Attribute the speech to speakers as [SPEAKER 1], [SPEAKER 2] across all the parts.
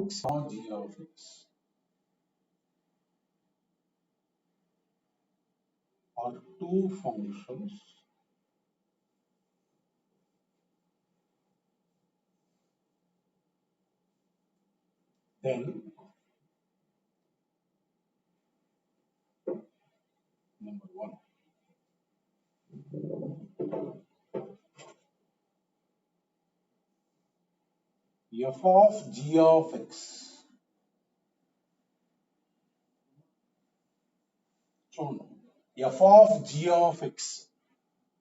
[SPEAKER 1] x or g of x are two functions then number one, f of g of x. So f of g of x,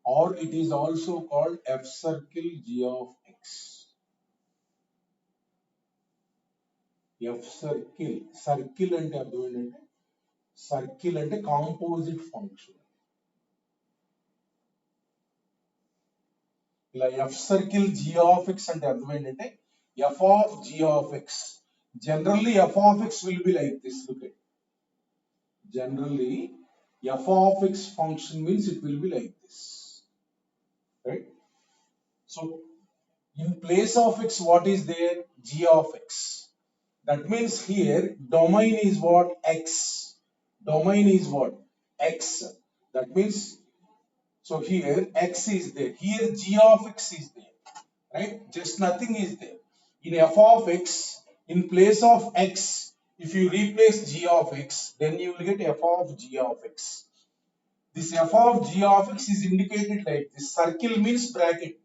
[SPEAKER 1] or it is also called f circle g of x. F circle, circle అంటే అర్థం ఏంటంటే circle అంటే composite function. ఇలా f circle G of X అంటే అర్థం ఏంటంటే f of g of x. Generally f of x will be like this. Look at, generally f of x function means it will be like this, right? So in place of x, what is there? G of x. That means here domain is what? X. Domain is what? X. That means, so here x is there, here g of x is there, right? Just nothing is there. In f of x, in place of x, if you replace g of x, then you will get f of g of x. This f of g of x is indicated like this. Circle means bracket,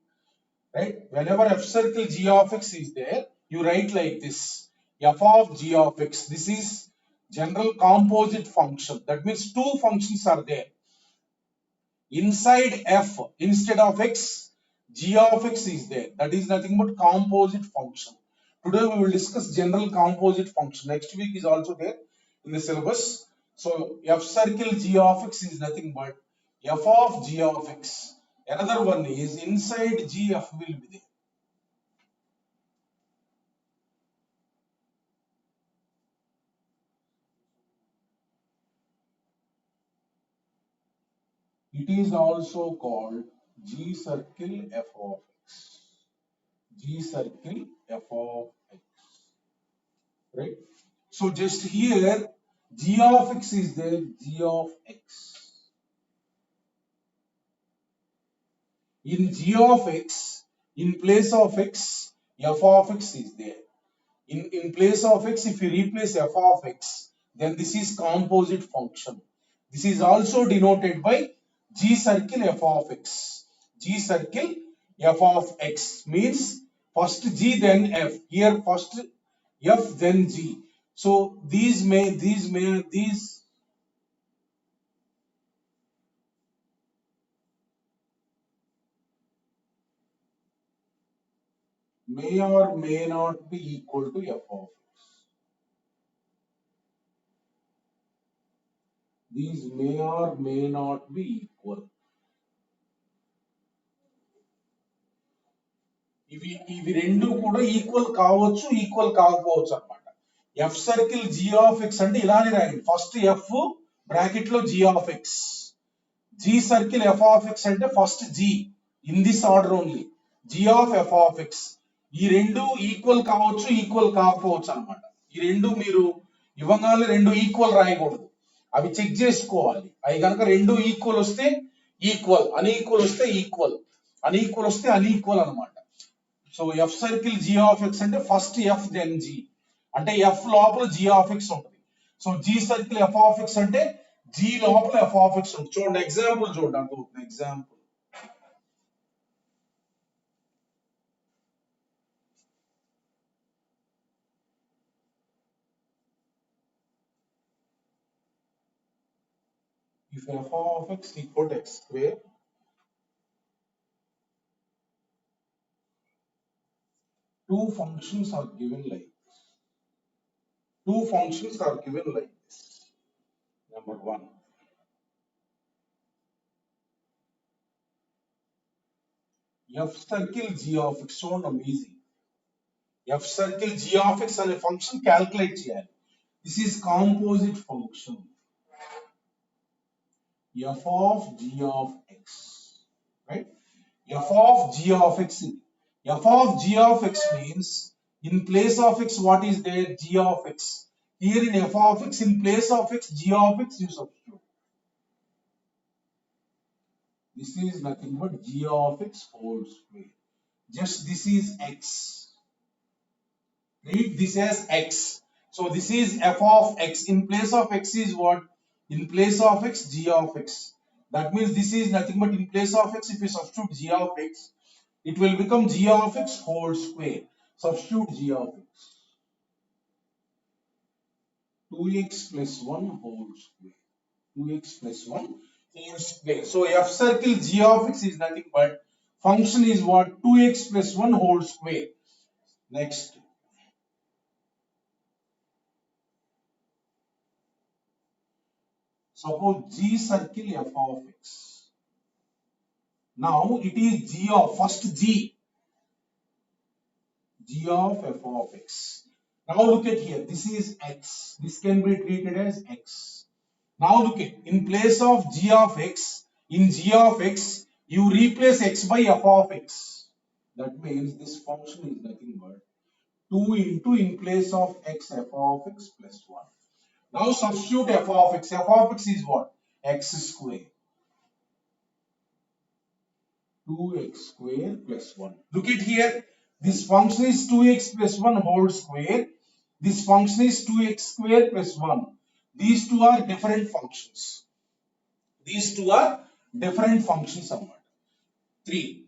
[SPEAKER 1] right? Whenever f circle g of x is there, you write like this, f of g of x. This is general composite function. That means two functions are there. Inside f, instead of x, g of x is there. That is nothing but composite function. Today we will discuss general composite function. Next week is also there in the syllabus. So f circle g of x is nothing but f of g of x. Another one is inside g, f will be there. It is also called g circle f of x. G circle f of x, right? So just here g of x is there, g of x. In g of x, in place of x, f of x is there. In place of x, if you replace f of x, then this is composite function. This is also denoted by g circle f of x. G circle f of x means first g then f. Here first f then g. So these may or may not be equal to f of x. These may or may not be equal. ఇవి రెండు కూడా equal కావచ్చు, equal కాకపోవచ్చు అన్నమాట. F circle G of X అంటే ఇలానే రాయండి. First F bracket లో G of X. G circle F of X అంటే first G in this order only, G of F of X. ఈ రెండు ఈక్వల్ కావచ్చు, ఈక్వల్ కాకపోవచ్చు అన్నమాట. ఈ రెండు మీరు ఇవ్వగానే రెండు ఈక్వల్ రాయకూడదు, అవి చెక్ చేసుకోవాలి. అవి కనుక రెండు ఈక్వల్ వస్తే ఈక్వల్, అన్ఈక్వల్ వస్తే ఈక్వల్, అన్ఈక్వల్ వస్తే అన్ఈక్వల్ అన్నమాట. So F circle G of X అంటే ఫస్ట్ ఎఫ్ దెన్ జీ, అంటే ఎఫ్ లోపల జీ ఆఫ్ ఎక్స్ ఉంటుంది. So g circle F of X అంటే జీ లోపల ఎఫ్ ఆఫ్ ఎక్స్ ఉంటుంది. చూడండి ఎగ్జాంపుల్ చూడండి, అర్థమవుతుంది. Example, if f of x equal to x square, two functions are given like this. Two functions are given like this. Number one, f circle g of x. చూడండి easy. f circle g of x అనే function calculate చేయాలి. This is composite function. f of g of x, right? f of g of x. f of g of x means In place of x, what is there? G of x. Here in f of x, in place of x, g of x, you substitute. This is nothing but g of x whole square. Just this is x. Read this as x. So this is f of x. In place of x is what? In place of x, g of x. That means this is nothing but in place of x, if you substitute g of x, it will become g of x whole square. Substitute g of x. 2x plus 1 whole square. 2x plus 1 whole square. So f circle g of x is nothing but function is what? 2x plus 1 whole square. Next. Suppose G circle f of x. Now it is G of first G of f of x. Now look at here. This is x. This can be treated as x. Now look at in place of G of x, in G of x, you replace x by f of x. That means this function is nothing but 2 into in place of x f of x plus 1. Now substitute f of x. F of x is what? X square. 2x square plus 1. Look at here. This function is 2x plus 1 whole square. This function is 2x square plus 1. These two are different functions. These two are different functions somewhat. 3.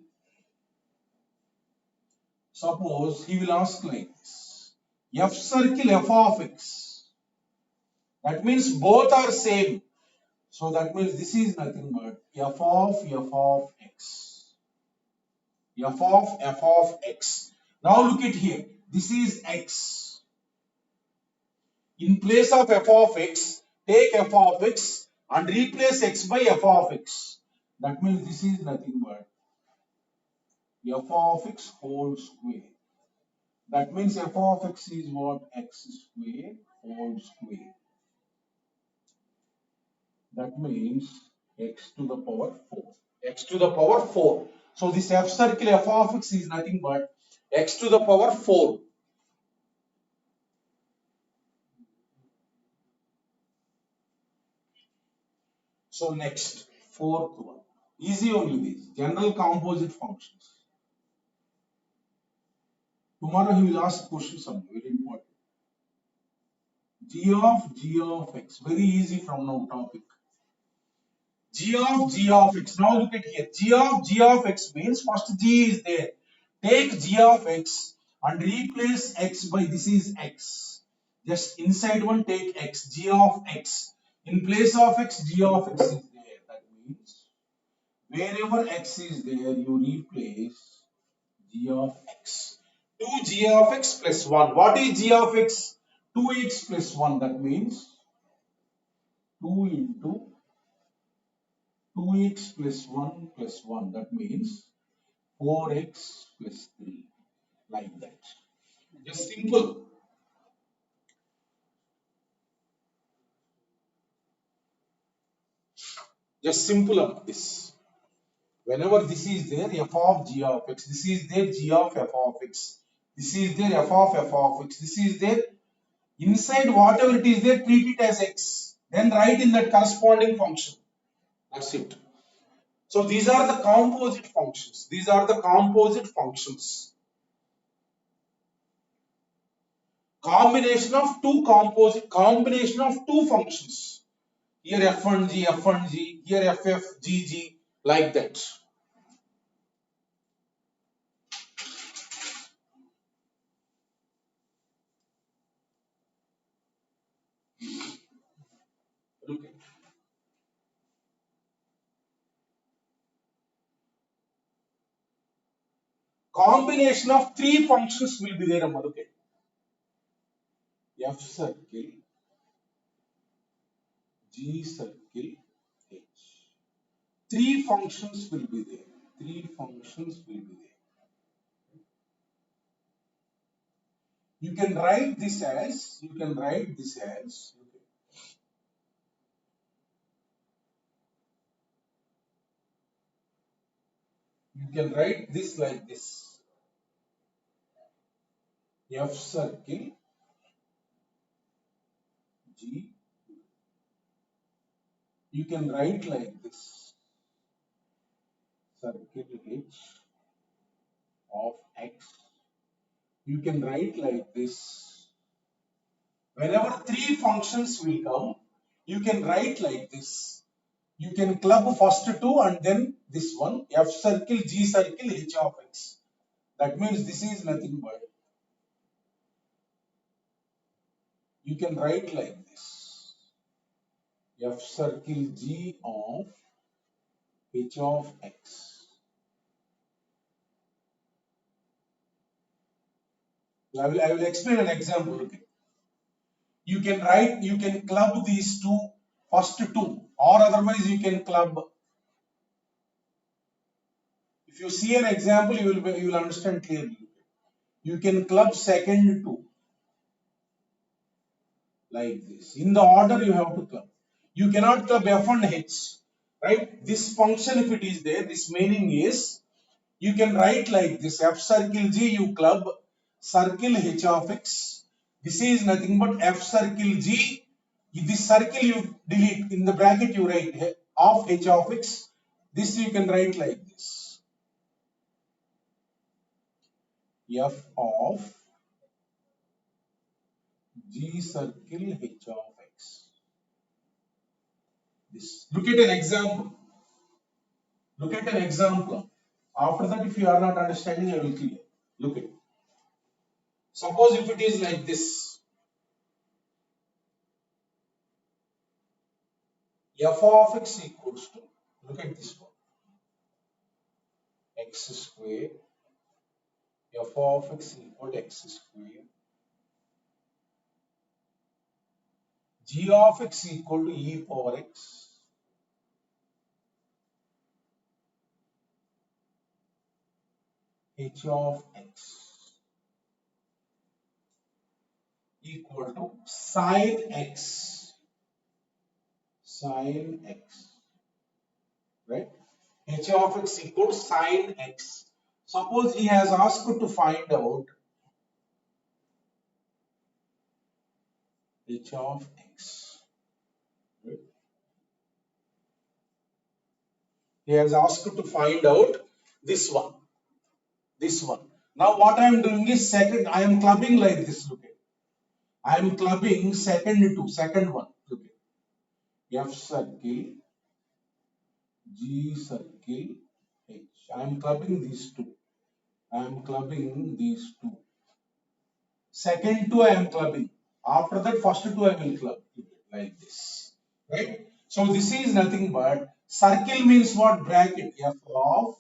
[SPEAKER 1] Suppose he will ask like this. F circle f of x. That means both are same. So that means this is nothing but f of x. F of x. Now look at here. This is x. In place of f of x, take f of x and replace x by f of x. That means this is nothing but f of x whole square. That means f of x is what? X square whole square. That means x to the power 4. X to the power 4. So this f circle f of x is nothing but x to the power 4. So next, fourth one. Easy only this. General composite functions. Tomorrow he will ask questions on very important. G of x. Very easy from now topic. G of x. Now look at here. G of x means first G is there. Take G of x and replace x by this is x. Just inside one take x. G of x. In place of x, G of x is there. That means wherever x is there, you replace g of x. 2g of x plus 1. What is g of x? 2x plus 1. That means 2 into 2x plus 1 plus 1. That means 4x plus 3. Like that. Just simple. Just simple of this. Whenever this is there, f of g of x. This is there, g of f of x. This is there, f of x. This is there. Inside whatever it is there, treat it as x. Then write in that corresponding function. That's it. So these are the composite functions. These are the composite functions. Combination of two functions. Here f and g, here f, g, like that. Look at. Combination of three functions will be there, Amma. Look at. F circle, G circle, H. Three functions will be there. Three functions will be there. You can write this as, you can write this like this. F circle G. You can write like this. Circle H of X. You can write like this. Whenever three functions will come, you can write like this. You can club first two and then this one, F circle, G circle, H of X. That means this is nothing but, you can write like this. F circle G of H of X. I will explain an example. Okay. You can write, you can club these two, first two, or otherwise you can club. If you see an example, you will understand clearly. You can club second two like this. In the order you have to club. You cannot club F and H, right? This function, if it is there, this meaning is, you can write like this. F circle G, you club circle H of X. This is nothing but F circle G. This circle you delete, in the bracket you write of H of X. This you can write like this. F of G circle H of X. This. Look at an example. Look at an example. After that, if you are not understanding, I will clear. Look at it. Suppose if it is like this. F of X equals to, look at this one, X square. F of X equal to X square. G of X equal to e power X. H of X equal to sin X. Sin X. Right? H of X equal to sin X. Suppose he has asked to find out H of X. Right? He has asked to find out this one. This one. Now what I am doing is second, I am clubbing like this. Look at. I am clubbing second one. Look at. F circle, G circle, H. I am clubbing these two. I am clubbing these two. Second two I am clubbing. After that, first two I will club like this. Right? So this is nothing but, circle means what? Bracket. F of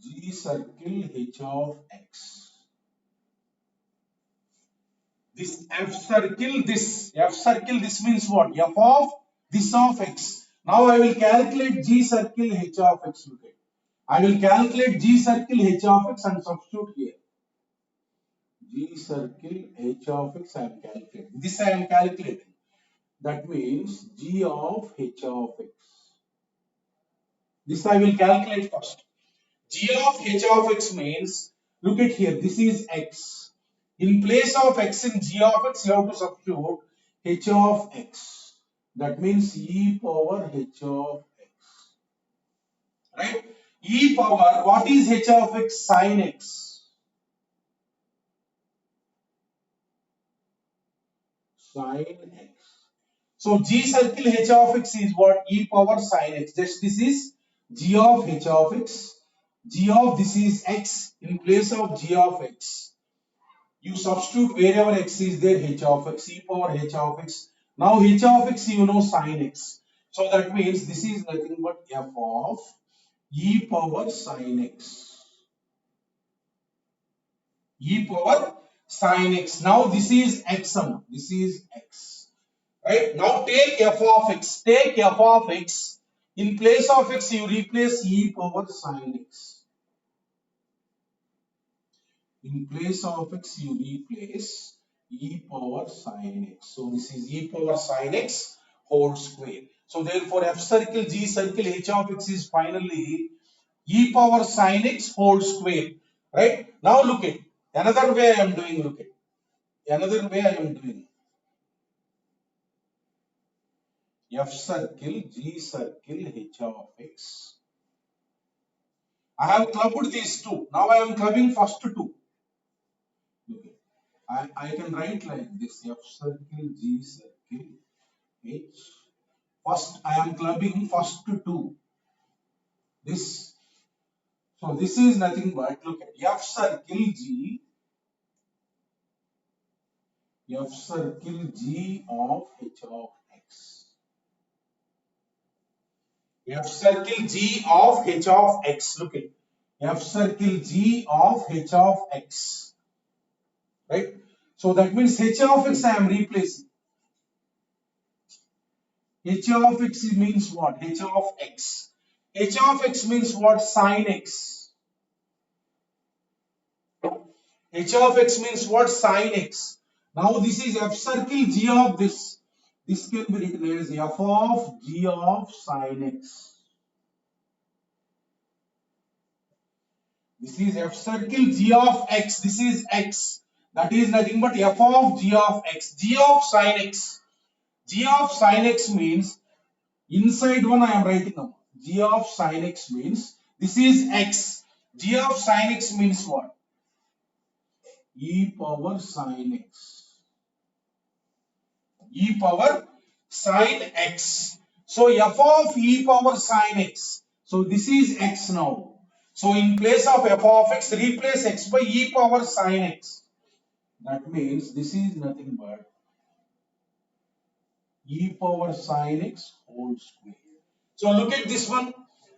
[SPEAKER 1] G circle H of X. This F circle, this means what? F of this of X. Now I will calculate G circle H of X. Look at. I will calculate G circle H of X and substitute here. G circle H of X I am calculating. This I am calculating. That means G of H of X. This I will calculate first. G of H of X means, look at here, this is X. In place of X in G of X, you have to substitute H of X. That means e power H of X. Right? E power, what is H of X? Sin X. Sin X. So G circle H of X is what? E power sin X. Just this is G of H of X. G of this is X. In place of G of X, you substitute wherever X is there, H of X, e power H of X. Now H of X you know sin X. So that means this is nothing but F of e power sin X. E power sin X. Now this is X. This is X. Right? Now take F of X. Take F of X. In place of X, you replace e power sin X. In place of X, you replace e power sin X. So this is e power sin X whole square. So therefore, F circle, G circle, H of X is finally e power sin X whole square. right? Now look at another way I am doing. Look at another way I am doing. F circle, G circle, H of X. I have clubbed these two. Now I am clubbing first two. Okay. I can write like this: F circle, G circle, H. First, I am clubbing first two. This. So this is nothing but look at F circle G, F circle G of H of X. F circle G of H of X. Look at F circle G of H of X. Right? So that means H of X I am replacing. H of X means what? H of X. H of X means what? Sin X. H of X means what? Sin X. Now this is F circle G of this. This can be written as F of G of sin X. This is F circle G of X. This is X. That is nothing but F of G of X. G of sin X. G of sin X means inside one I am writing now. G of sin X means this is X. G of sin X means what? E power sin X. E power sin X. So F of E power sin X. So this is X now. So in place of F of X, replace X by E power sin X. That means this is nothing but E power sin X whole square. So look at this one.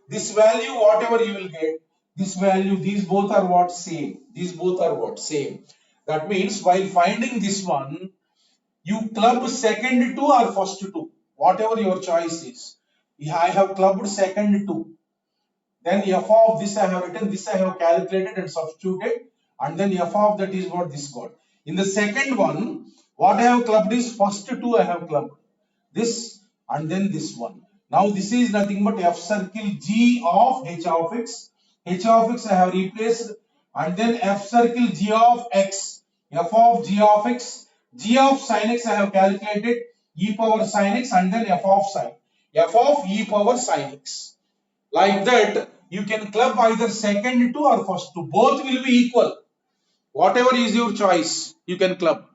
[SPEAKER 1] This value, whatever you will get, this value, these both are what? Same. These both are what? Same. That means while finding this one, you club second two or first two, whatever your choice is. I have clubbed second two. Then f of this I have written, this I have calculated and substituted, and then f of that is what this got. In the second one, what I have clubbed is first two I have clubbed. This and then this one. Now this is nothing but F circle G of H of X. H of X I have replaced, and then F circle G of X. F of G of X. G of sin X I have calculated, e power sin X, and then F of sin. F of e power sin X. Like that, you can club either second two or first two. Both will be equal. Whatever is your choice, you can club.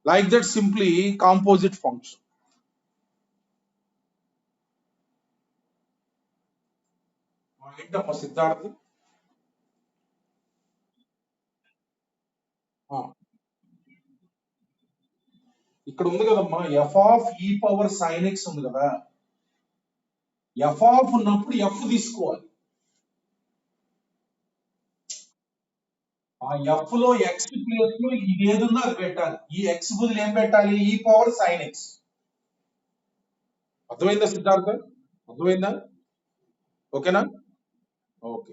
[SPEAKER 1] Like that, simply composite function. ఏంటమ్మా సిద్ధార్థ్ ఇక్కడ ఉంది కదమ్మా F of ఈ power sign X ఉంది కదా F of ఉన్నప్పుడు F తీసుకోవాలి ఆ ఎఫ్ లో ఎక్స్ ప్లేస్ లో ఇది ఏదుందో అది పెట్టాలి ఈ ఎక్స్ బదులు ఏం పెట్టాలి ఈ పవర్ సైన్ ఎక్స్ అర్థమైందా సిద్ధార్థ అర్థమైందా ఓకేనా ఓకే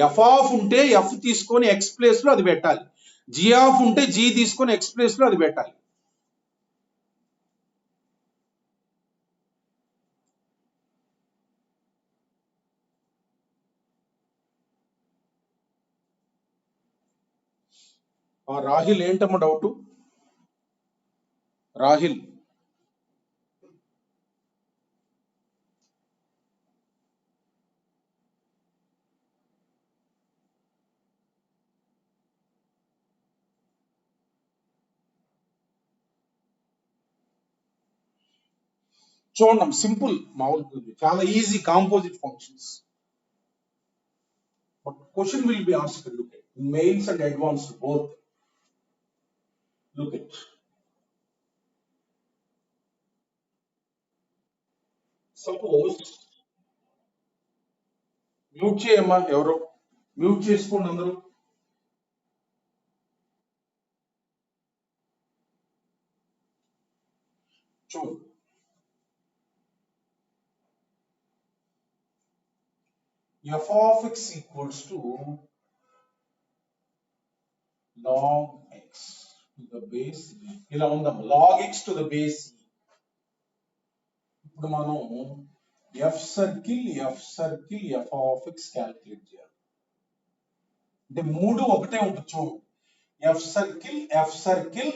[SPEAKER 1] ఎఫ్ ఆఫ్ ఉంటే ఎఫ్ తీసుకొని ఎక్స్ ప్లేస్ లో అది పెట్టాలి జీ ఆఫ్ ఉంటే జీ తీసుకొని ఎక్స్ ప్లేస్ లో అది పెట్టాలి రాహిల్ ఏంటమ్మా డౌట్ రాహిల్ చూడండి సింపుల్ మామూలు చాలా easy composite functions but question will be asked. Look at mains and advanced both. Look at suppose mute చేయమ్మా ఎవరో మ్యూట్ చేసుకోండి అందరూ చూడు f of x equals to log x to the base e. ఇలా ఉందాం log x to the base e. ఇప్పుడు మనం f circle f of x calculate చేయాలి అంటే మూడు ఒకటే ఉంటుంది చూడండి, F circle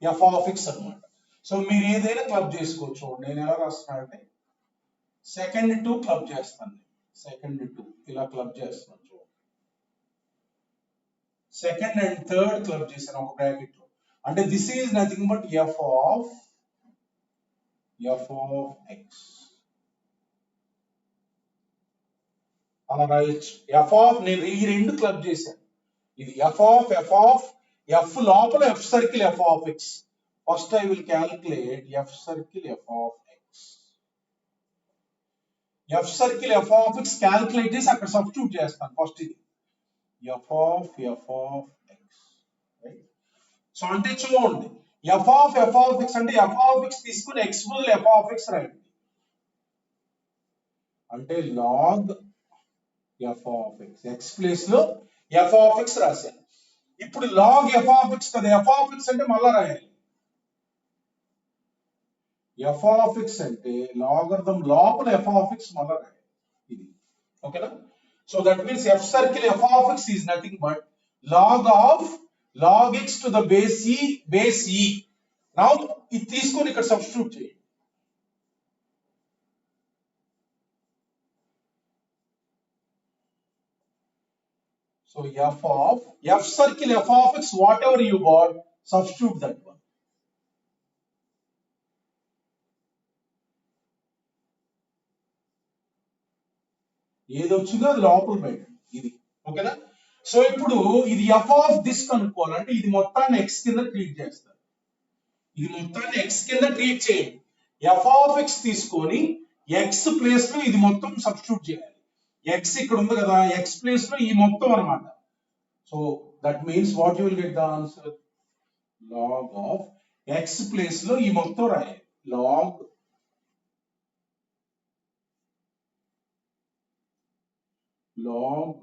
[SPEAKER 1] F of X అనమాట. సో మీరు ఏదైనా క్లబ్ చేసుకోవచ్చు. నేను ఎలా రాస్తున్నా అంటే సెకండ్ టు క్లబ్ చేస్తాను, సెకండ్ టు ఇలా క్లబ్ చేస్తున్నాను చూడండి, సెకండ్ అండ్ థర్డ్ క్లబ్ చేశాను ఒక బ్రాకెట్ లో. అంటే this is nothing but F of X. అలా రాయొచ్చు. ఎఫ్ ఆఫ్, నేను ఈ రెండు క్లబ్ చేశాను, ఇది ఎఫ్ లోపల F circle F of X. First I will calculate F circle F of X. F circle F of X calculate చేసి అక్కడ సబ్స్టిట్యూట్ చేస్తాను. ఫస్ట్ ఇది ఎఫ్ ఆఫ్ ఎక్స్. సో అంటే చూడండి, ఎఫ్ ఆఫ్ ఎక్స్ అంటే ఎఫ్ ఆఫ్ ఎక్స్ తీసుకుని x బదులు f of x రాయండి. అంటే log f of x, x place లో ఎఫ్ ఆఫ్ ఎక్స్ రాశాను. ఇప్పుడు లాగ్ ఎఫ్ ఆఫ్ ఎక్స్ కదా, ఎఫ్ ఆఫ్ ఎక్స్ అంటే మళ్ళా రాయాలి. ఎఫ్ ఆఫ్ ఎక్స్ అంటే లాగరిథం లోపల ఎఫ్ ఆఫ్ ఎక్స్ మళ్ళా రాయాలి. ఇది ఓకేనా? So that means f circle F of x is nothing but log x to the base e. Now ఇది తీసుకొని ఇక్కడ సబ్స్టిట్యూట్ చేయండి. So f circle f of x, whatever you got, substitute that one. ఏది వచ్చిందో అది లోపల పెట్టండి. ఇది ఓకేనా? సో ఇప్పుడు ఇది ఎఫ్ ఆఫ్ దిస్ కనుక్కోవాలంటే ఇది మొత్తాన్ని ఎక్స్ కింద ట్రీట్ చేస్తారు. ఇది మొత్తాన్ని ఎక్స్ కింద ట్రీట్ చేయండి. ఎఫ్ ఆఫ్ ఎక్స్ తీసుకొని ఎక్స్ ప్లేస్ లో ఇది మొత్తం సబ్స్టిట్యూట్ చేయాలి. ఎక్స్ ఇక్కడ ఉంది కదా, ఎక్స్ ప్లేస్ లో ఈ మొత్తం అన్నమాట. So that means what you will get the answer, log of X place లో ఈ మొత్తం రాయాలి. log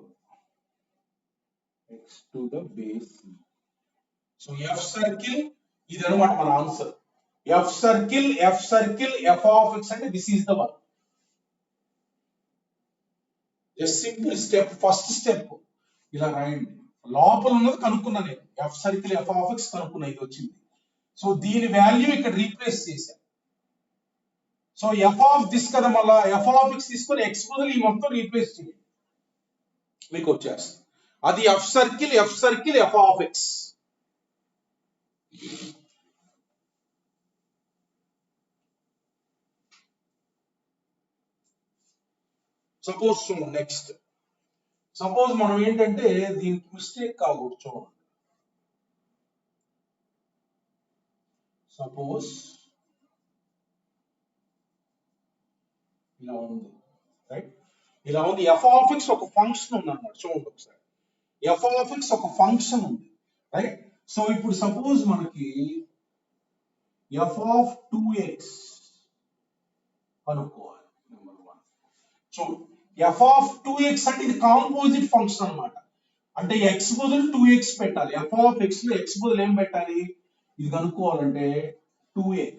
[SPEAKER 1] x to the base e. So F circle ఇది అన్నమాట మన answer. F circle F of X అంటే this is the one. Just simple step, first step ఇలా రాయండి. లోపల ఉన్నది కనుక్కున్నా నేను, F circle F of X కనుక్కున్నా, ఇది వచ్చింది. సో దీని వాల్యూ ఇక్కడ రీప్లేస్ చేశాను. సో ఎఫ్ ఆఫ్ దిస్ కదా, మళ్ళా ఎఫ్ ఆఫ్ ఎక్స్ తీసుకొని ఎక్స్ బదులు ఈ మొత్తం రీప్లేస్ చేయండి, మీకు వచ్చేస్తుంది. అది F circle F of X. Suppose చూడండి, నెక్స్ట్ సపోజ్ మనం ఏంటంటే దీనికి మిస్టేక్ కాకూడదు. చూడండి, సపోజ్ ఇలా ఉంది, రైట్? ఇలా ఉంది. ఎఫ్ ఆఫ్ ఎక్స్ ఒక ఫంక్షన్ ఉంది అన్నమాట. చూడండి ఒకసారి, ఎఫ్ ఆఫ్ ఎక్స్ ఒక ఫంక్షన్ ఉంది, రైట్? సో ఇప్పుడు సపోజ్ మనకి ఎఫ్ ఆఫ్ 2x కనుక్కోవాలి. నెంబర్ 1 చూడు, ఎఫ్ ఆఫ్ 2x అంటే ఇది కాంపోజిట్ ఫంక్షన్ అన్నమాట. అంటే ఎక్స్ బదులు 2x పెట్టాలి. ఎఫ్ ఆఫ్ ఎక్స్ లో ఎక్స్ బదులు ఏం పెట్టాలి, ఇది కనుక్కోవాలంటే 2x.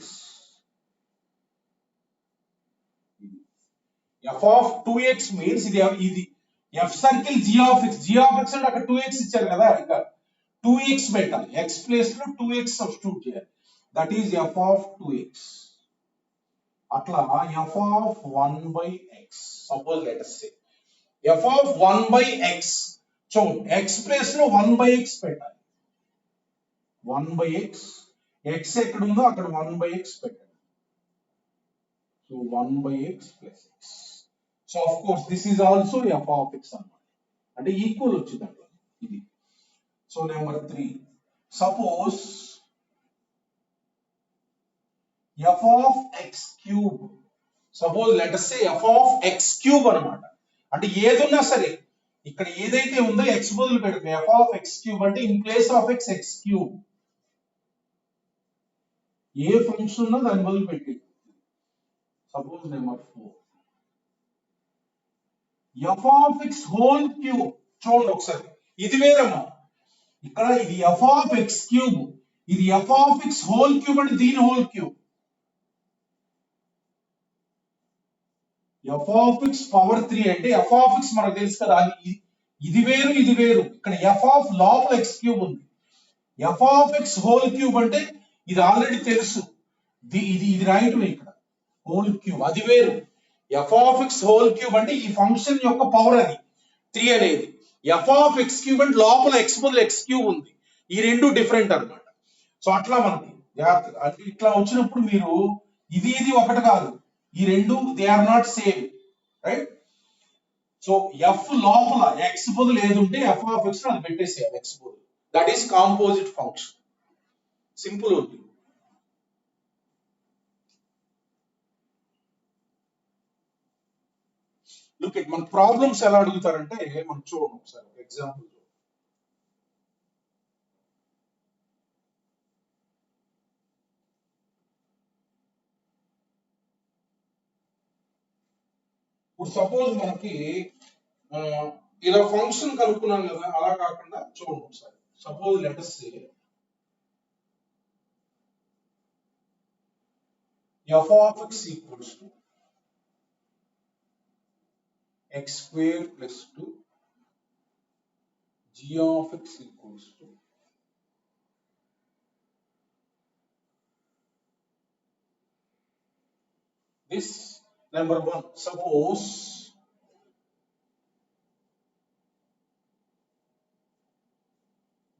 [SPEAKER 1] F of 2x means ఇది F circle g of x అంటే అక్కడ 2x ఇచ్చారు కదా, ఇక్కడ 2x పెట్టాలి. x ప్లేస్ లో 2x సబ్స్టిట్యూట్ చేయాలి. That is F of 2x. అట్లా F of 1/x. Suppose let us say F of 1/x. చూడండి, x ప్లేస్ లో 1/x పెట్టాలి. 1/x, x ఎక్కడ ఉందో అక్కడ 1/x పెట్టాలి. So 1/x plus x. So of course this is also F of X అన్నమాట. అంటే ఈక్వల్ వచ్చింది అట్లా ఇది. So number 3, suppose F of X cube. Suppose let us say F of X cube అన్నమాట. అంటే ఏదున్నా సరే ఇక్కడ ఏదైతే ఉందో ఎక్స్ బదులు పెడితే ఎఫ్ ఆఫ్ ఎక్స్ క్యూబ్ అంటే in place of x X cube. A function ఉన్నా దాని బదులు పెట్టి. Suppose number 4 F of X whole cube. చూడండి ఒకసారి, ఇది వేరమ్మా. ఇక్కడ ఇది ఎఫ్ ఆఫ్ ఎక్స్ క్యూబ్, ఇది F of X whole cube అంటే దీని whole cube. F of X power 3 అంటే ఎఫ్ ఆఫ్ ఎక్స్ మనకు తెలుసు కదా, ఇది వేరు ఇది వేరు. ఇక్కడ ఎఫ్ ఆఫ్ లోపల ఎక్స్ క్యూబ్ ఉంది. F of X whole cube అంటే ఇది ఆల్రెడీ తెలుసు. ఇది రాయటం ఇక్కడ హోల్ క్యూబ్, అది వేరు. F of X whole cube అంటే ఈ ఫంక్షన్ యొక్క పవర్ అది 3 అనేది. ఎఫ్ ఆఫ్ ఎక్స్ క్యూబ్ అంటే లోపల ఎక్స్ బదులు ఎక్స్ క్యూబ్ ఉంది. ఈ రెండు డిఫరెంట్ అన్నమాట. సో అట్లా మనకి జాగ్రత్తగా అంటే ఇట్లా వచ్చినప్పుడు మీరు ఇది ఒకటి కాదు, ఈ రెండు they are not same, right? So f లోపల ఎక్స్ బదులు ఏది ఉంటే ఎఫ్ ఆఫ్ ఎక్స్ అది పెట్టేసేయాలి ఎక్స్ బదులు. That is composite function. Simple ఉంది. లుక్ ఎట్ మన ప్రాబ్లమ్స్ ఎలా అడుగుతారంటే మనం చూడండి ఒకసారి ఎగ్జాంపుల్. ఇప్పుడు సపోజ్ మనకి ఇలా ఫంక్షన్ కనుక్కున్నాం కదా, అలా కాకుండా చూడండి ఒకసారి. Suppose let us say f of x equals to x square plus 2 g of x equals to this number 1. Suppose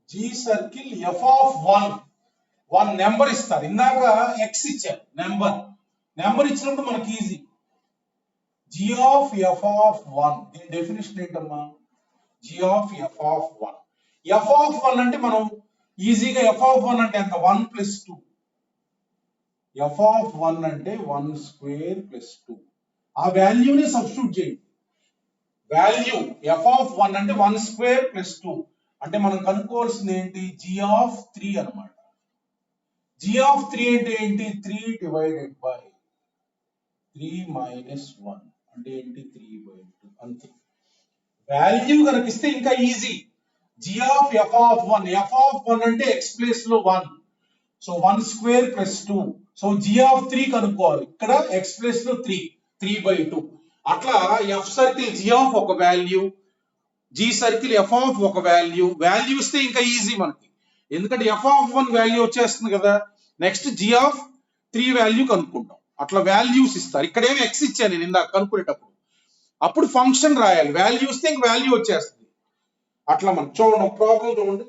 [SPEAKER 1] g circle f of 1 number ఇస్తారు. ఇందాక x ఇచ్చారు, నెంబర్ ఇచ్చినప్పుడు మనకి easy. g of f of 1 దీని definition ఏంటమ్మా? g of f of 1. f of 1 అంటే మనం ఈజీగా f of 1 అంటే ఎంత? 1 plus 2. f of 1 అంటే 1 square plus 2. ఆ వాల్యూని సబ్స్టిట్యూట్ చేయండి. వాల్యూ f of 1 అంటే 1 square plus 2 అంటే మనం కనుక్కోవాల్సింది ఏంటి? g of 3 అన్నమాట. g of 3 అంటే ఏంటి? 3 divided by 3 minus 1 అంటే ఏంటి? 3/2 అంతే. వాల్యూ కనుక ఇస్తే ఇంకా easy. g of f of 1 అంటే x ప్లేస్ లో 1, so 1 square plus 2. So g of 3 కనుక్కోవాలి. ఇక్కడ x ప్లేస్ లో 3/2. అట్లా f సర్కిల్ g of ఒక value, g circle f of ఒక వాల్యూ ఇస్తే ఇంకా ఈజీ మనకి. ఎందుకంటే f of 1 వాల్యూ వచ్చేస్తుంది కదా, నెక్స్ట్ g of 3 వాల్యూ కనుక్కుంటాం. అట్లా వాల్యూస్ ఇస్తారు. ఇక్కడేమి x ఇచ్చాను నేను ఇందాక కనుక్కునేటప్పుడు, అప్పుడు ఫంక్షన్ రాయాలి. వాల్యూ ఇస్తే ఇంక వాల్యూ వచ్చేస్తుంది. అట్లా మనం చూడండి ఒక ప్రాబ్లం చూడండి.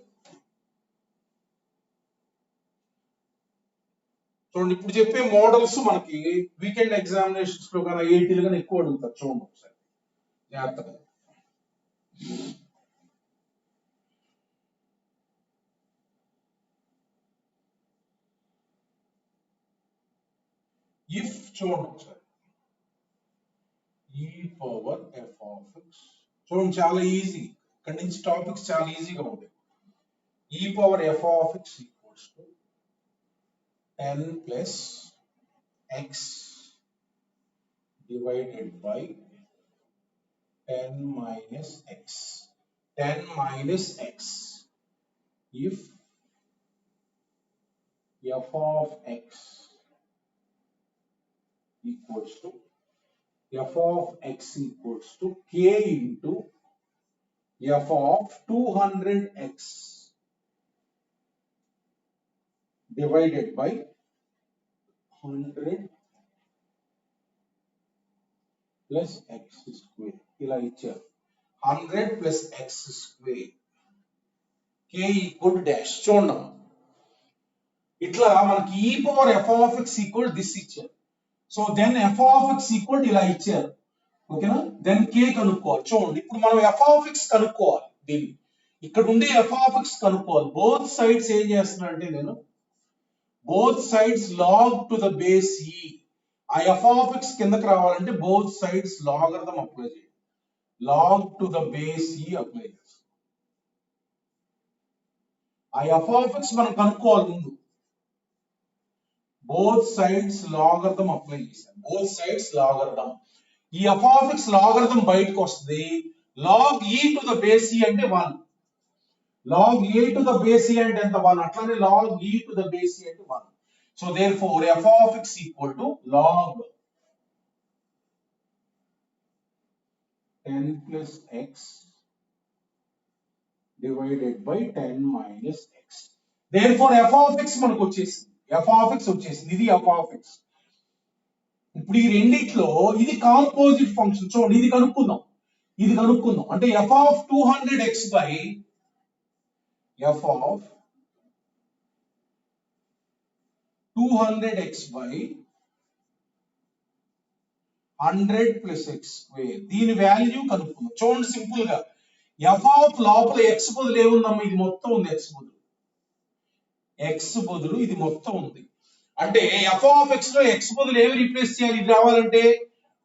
[SPEAKER 1] ఇప్పుడు చెప్పే మోడల్స్ మనకి వీకెండ్ ఎగ్జామినేషన్స్ లో కానీ 80 కానీ ఎక్కువ అడుగుతారు. చూడండి ఒకసారి జాగ్రత్తగా. ఇఫ్ చూడండి ఒకసారి e power f of x. చూడండి చాలా ఈజీ. ఇక్కడ నుంచి టాపిక్స్ చాలా ఈజీగా ఉంటాయి. e power f of x equals to 10 plus x divided by 10 minus x. 10 minus x if f of x equals to k into f of 200x divided by 100 plus x square. ఇలా ఇచ్చారు 100 plus x square k equal to dash. చూడండి ఇట్లా మనకి e power f of x equal this ఇచ్చారు. So then f of x equal ఇలా ఇచ్చారు, ఓకేనా? Then k కనుక్కోవాలి. చూడండి ఇప్పుడు మనం f of x కనుక్కోవాలి. దీన్ని ఇక్కడ ఉండే f of x కనుక్కోవాలి. బోత్ సైడ్స్ ఏం చేస్తున్నా అంటే నేను both sides log to the base e. ఆ f of x కిందకి రావాలంటే బోత్ సైడ్స్ లాగరిథం అప్లై చేయాలి. log to the base e apply చేస్తాం. ఆ f of x మనం కనుక్కోవాలి ముందు. బోత్ సైడ్స్ లాగరిథం అప్లై చేశాం. Both sides logarithm. ఈ f of x లాగరిథం బయటకు వస్తుంది. log e to the base e అంటే 1. log a to the base e అంటే ఎంత? 1. అట్లానే log e to the base e అంటే 1. So therefore f of x equal to log 10 plus x divided by 10 minus x. Therefore f of x మనకు వచ్చేసింది. f of x వచ్చేసింది. ఇది f of x. ఇప్పుడు ఈ రెండిట్లో ఇది కాంపోజిట్ ఫంక్షన్. చూడండి ఇది కనుక్కుందాం. అంటే f of 200x by f of 200x by 100 plus x square. దీని వాల్యూ కనుక్కుందాం. చూడండి సింపుల్ గా f of లోపల x బదులు ఏముందమ్మా? ఇది మొత్తం ఉంది. x బదులు ఇది మొత్తం ఉంది. అంటే f of x లో x బదులు ఏమి రీప్లేస్ చేయాలి? ఇది రావాలంటే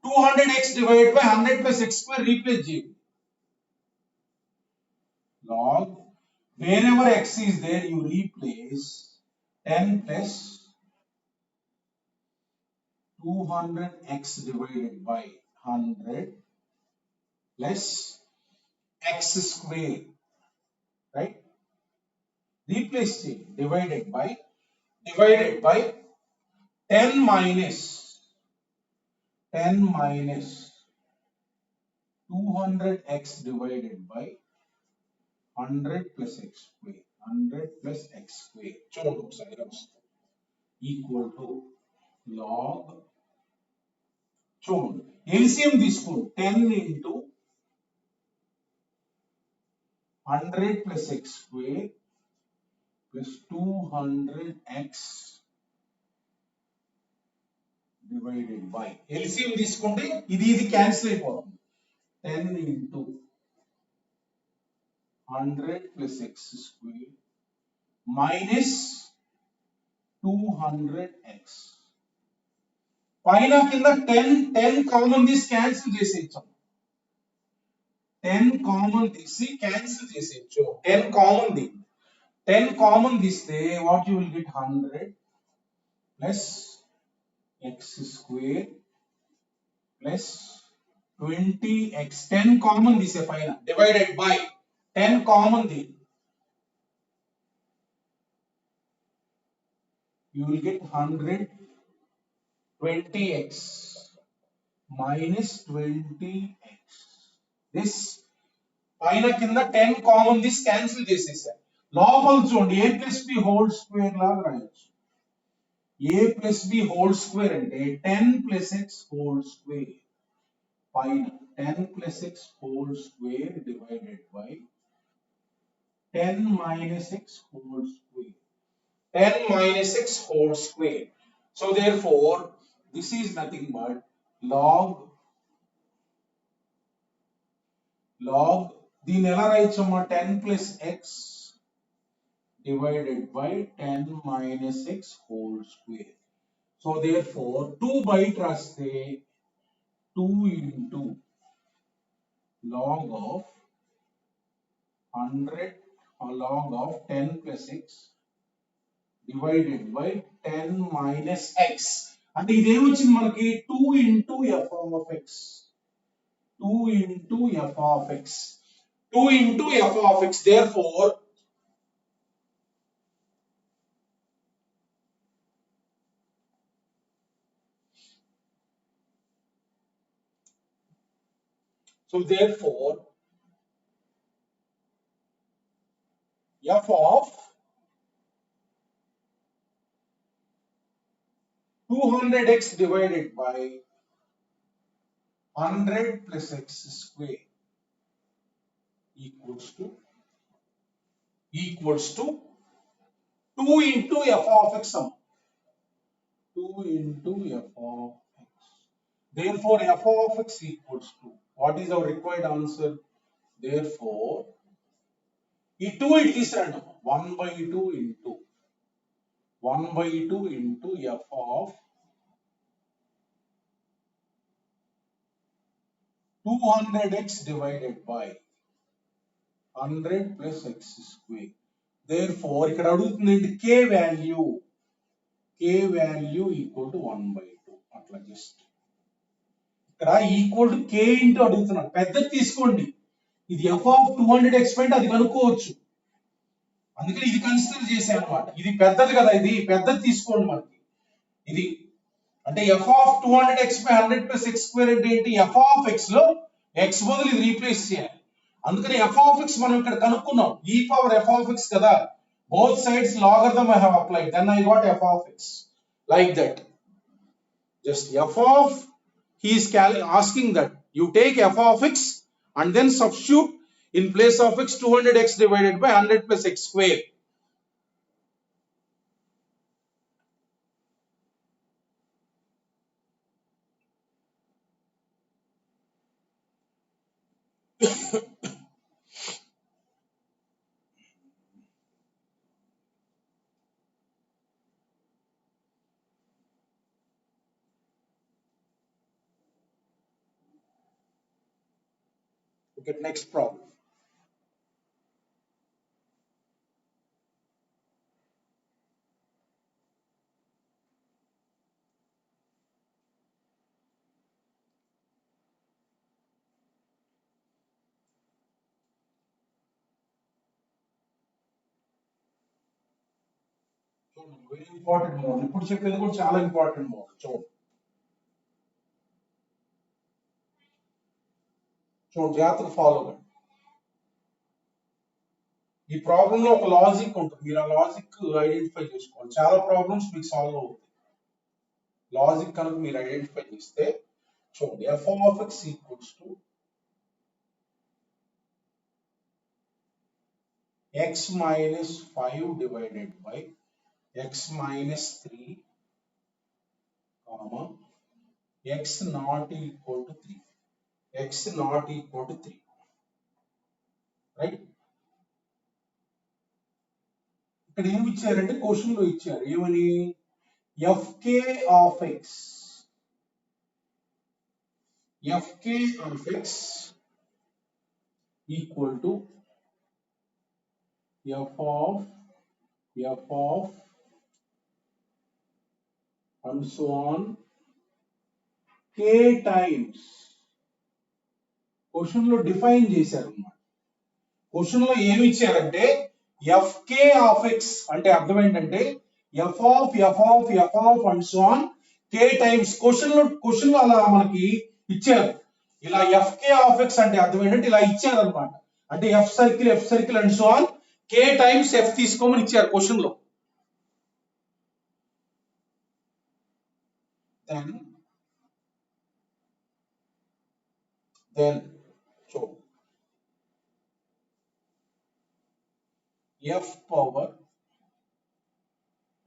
[SPEAKER 1] 200x divided by 100 plus x square replace చేయండి. Log wherever x is there you replace 10 plus 200x divided by 100 plus x square, right? Replace it, divided by 10 minus 200x divided by 100 plus x square. 100 plus x square. చూడండి ఒకసారి equal to log. చూడండి LCM తీసుకోండి. 10 into 100 plus x square plus 200x divided by LCM తీసుకుంటే ఇది cancel అయిపోతుంది. 10 into 100 plus x square minus 200x. పైన కింద 10 common తీసి క్యాన్సిల్ చేసేయచ్చు. 10 కామన్ తీసి క్యాన్సిల్ చేసేయచ్చు. 10 కామన్ తీస్తే what you will get 100 plus x square plus 20x. 10 common తీసే పైన డివైడెడ్ బై 10 కామన్ తీ. You will get 100 20x minus 20x. This పైన కింద 10 కామన్ తీసి క్యాన్సిల్ చేసేసా. లోపల చూడండి a plus b whole square లాగా రాయొచ్చు. a plus b whole square అంటే 10 plus x హోల్ స్క్వేర్ పైన 10 plus x whole square divided by 10 minus x whole square. 10 minus x whole square. So therefore, this is nothing but log దీన్ని ఎలా రాయొచ్చమ్మా? 10 plus x divided by 10 minus x whole square. So therefore, 2 బయట రాస్తే 2 into log of 100 or log of 10 plus x divided by 10 minus x. అంటే ఇదేమొచ్చింది మనకి? 2 into f of x. 2 into f of x. 2 into f of x. Therefore, f of 200x divided by 100 plus x square equals to 2 into f of x. 2 into f of x. Therefore, f of x equals to, what is our required answer? Therefore, ఈ 2 it తీసుకురండి. 1/2 into f of 200x divided by 100 plus x square. Therefore, ఇక్కడ అడుగుతుంది k value equal to 1/2. అట్లా just ఇక్కడ equal to k into అడుగుతున్నాడు. పెద్దది తీసుకోండి. ఇది f of 200x అంటే అది కనుక్కోవచ్చు. అందుకని ఇది కన్సిడర్ చేశాను అన్నమాట. ఇది పెద్దది కదా, ఇది పెద్దది తీసుకోండి. మనకి ఇది అంటే f of 200x by 100 plus x square అంటే ఏంటి? f of x లో x బదులు ఇది రీప్లేస్ చేయాలి. అందుకని ఎఫ్ ఆఫ్ ఎక్స్ మనం ఇక్కడ కనుక్కున్నాం, ఈ పవర్ ఎఫ్ ఆఫ్ ఎక్స్ కదా, both sides logarithm I have applied, then I got f of x, like that. Just f of, he is asking that you take f of x and then substitute in place of x 200x divided by 100 plus x square. Look at next problem. Very important model. ఇప్పుడు చెప్పేది కూడా చాలా important model. చూడండి జాగ్రత్తగా follow అవ్వండి. ఈ problem లో ఒక లాజిక్ ఉంటుంది, మీరు ఆ లాజిక్ ఐడెంటిఫై చేసుకోవాలి. చాలా ప్రాబ్లమ్స్ మీకు సాల్వ్ అవుతాయి లాజిక్ కనుక మీరు ఐడెంటిఫై చేస్తే. చూడండి F of X equals to x minus 5 divided by x minus 3 comma x not equal to 3, x not equal to 3, right? ఇక్కడ ఏమి ఇచ్చారంటే క్వశ్చన్ లో ఇచ్చారు ఏమని, fk of x equal to f of and so on k times. Question లో define చేశారు అన్నమాట. Question లో ఏమి ఇచ్చారంటే fk of x అంటే అర్థం ఏంటంటే f of and so on k times. Question లో అలా మనకి ఇచ్చారు. ఇలా fk of x అంటే అర్థం ఏంటంటే ఇలా ఇచ్చారు అన్నమాట. అంటే f circle and so on k times f తీసుకోమని ఇచ్చారు క్వశ్చన్ లో. then so f power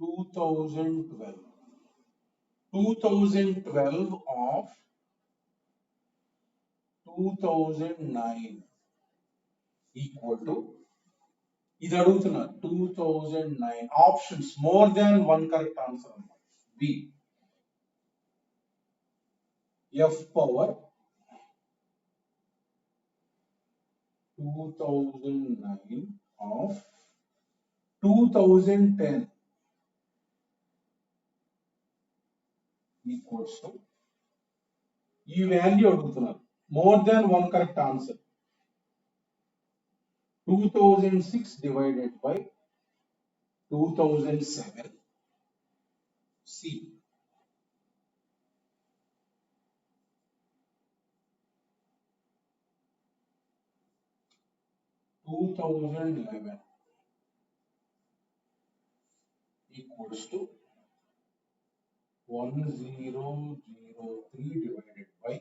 [SPEAKER 1] 2012 of 2009 equal to, ఇది అడుగుతున్నారు 2009 options more than one correct answer అన్నమాట. B F power 2009 of 2010 equals to, ఈ వాల్యూ అడుగుతున్నారు more than one correct answer, 2006 divided by 2007 C. 2011 equals to 1003 divided by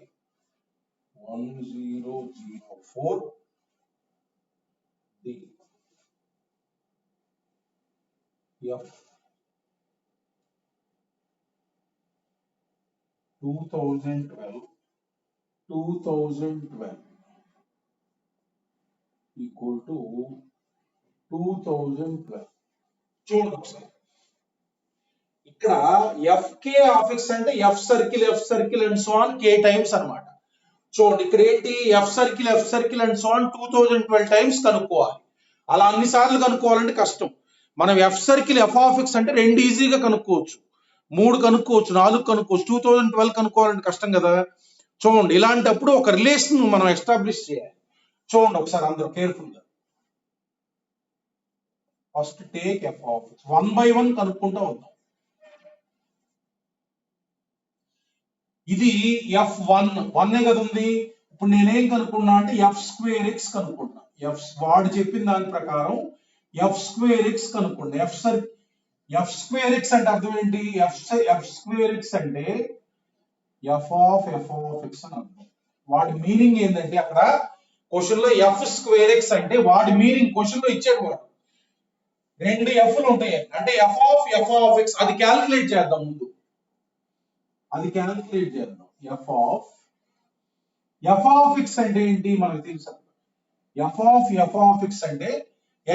[SPEAKER 1] 1004 D. F 2012 equal to 2012. చూడండి ఒకసారి ఇక్కడ fk of x అంటే f circle and so on k times అన్నమాట. చూడండి ఇక్కడ ఏంటి f circle and so on 2012 times కనుక్కోవాలి. అలా అన్ని సార్లు కనుక్కోవాలంటే కష్టం. మనం f circle f of x అంటే రెండు ఈజీగా కనుక్కోవచ్చు, 3 కనుక్కోవచ్చు, 4 కనుక్కోవచ్చు, 2012 కనుక్కోవాలంటే కష్టం కదా. చూడండి ఇలాంటప్పుడు ఒక రిలేషన్ మనం ఎస్టాబ్లిష్ చేయాలి. చూడండి ఒకసారి అందరూ కేర్ఫుల్ గా first take f of x, 1 by 1 కనుక్కుంటూ ఉంటాం. ఇది f1 1 కదా ఉంది. ఇప్పుడు నేనేం కనుక్కున్నా అంటే ఎఫ్ స్క్వేర్ ఎక్స్ కనుక్కున్నా. వాడు చెప్పిన దాని ప్రకారం ఎఫ్ స్క్వేర్ ఎక్స్ కనుక్కోండి. ఎఫ్ స్క్వేర్ ఎక్స్ అంటే అర్థం ఏంటి? ఎఫ్ స్క్వేర్ ఎక్స్ అంటే ఎఫ్ ఆఫ్ ఎక్స్ అని అర్థం. వాడి మీనింగ్ ఏంటంటే అక్కడ క్వశ్చన్ లో ఎఫ్ స్క్వేర్ ఎక్స్ అంటే వాడి మీనింగ్ క్వశ్చన్ లో ఇచ్చాడు వాడు. రెండు ఎఫ్లు ఉంటాయి అంటే ఎఫ్ ఆఫ్ ఎక్స్. అది క్యాలిక్యులేట్ చేద్దాం ముందు. ఎఫ్ ఆఫ్ ఎక్స్ అంటే ఏంటి మనకు తెలుసు. ఎఫ్ ఆఫ్ ఎక్స్ అంటే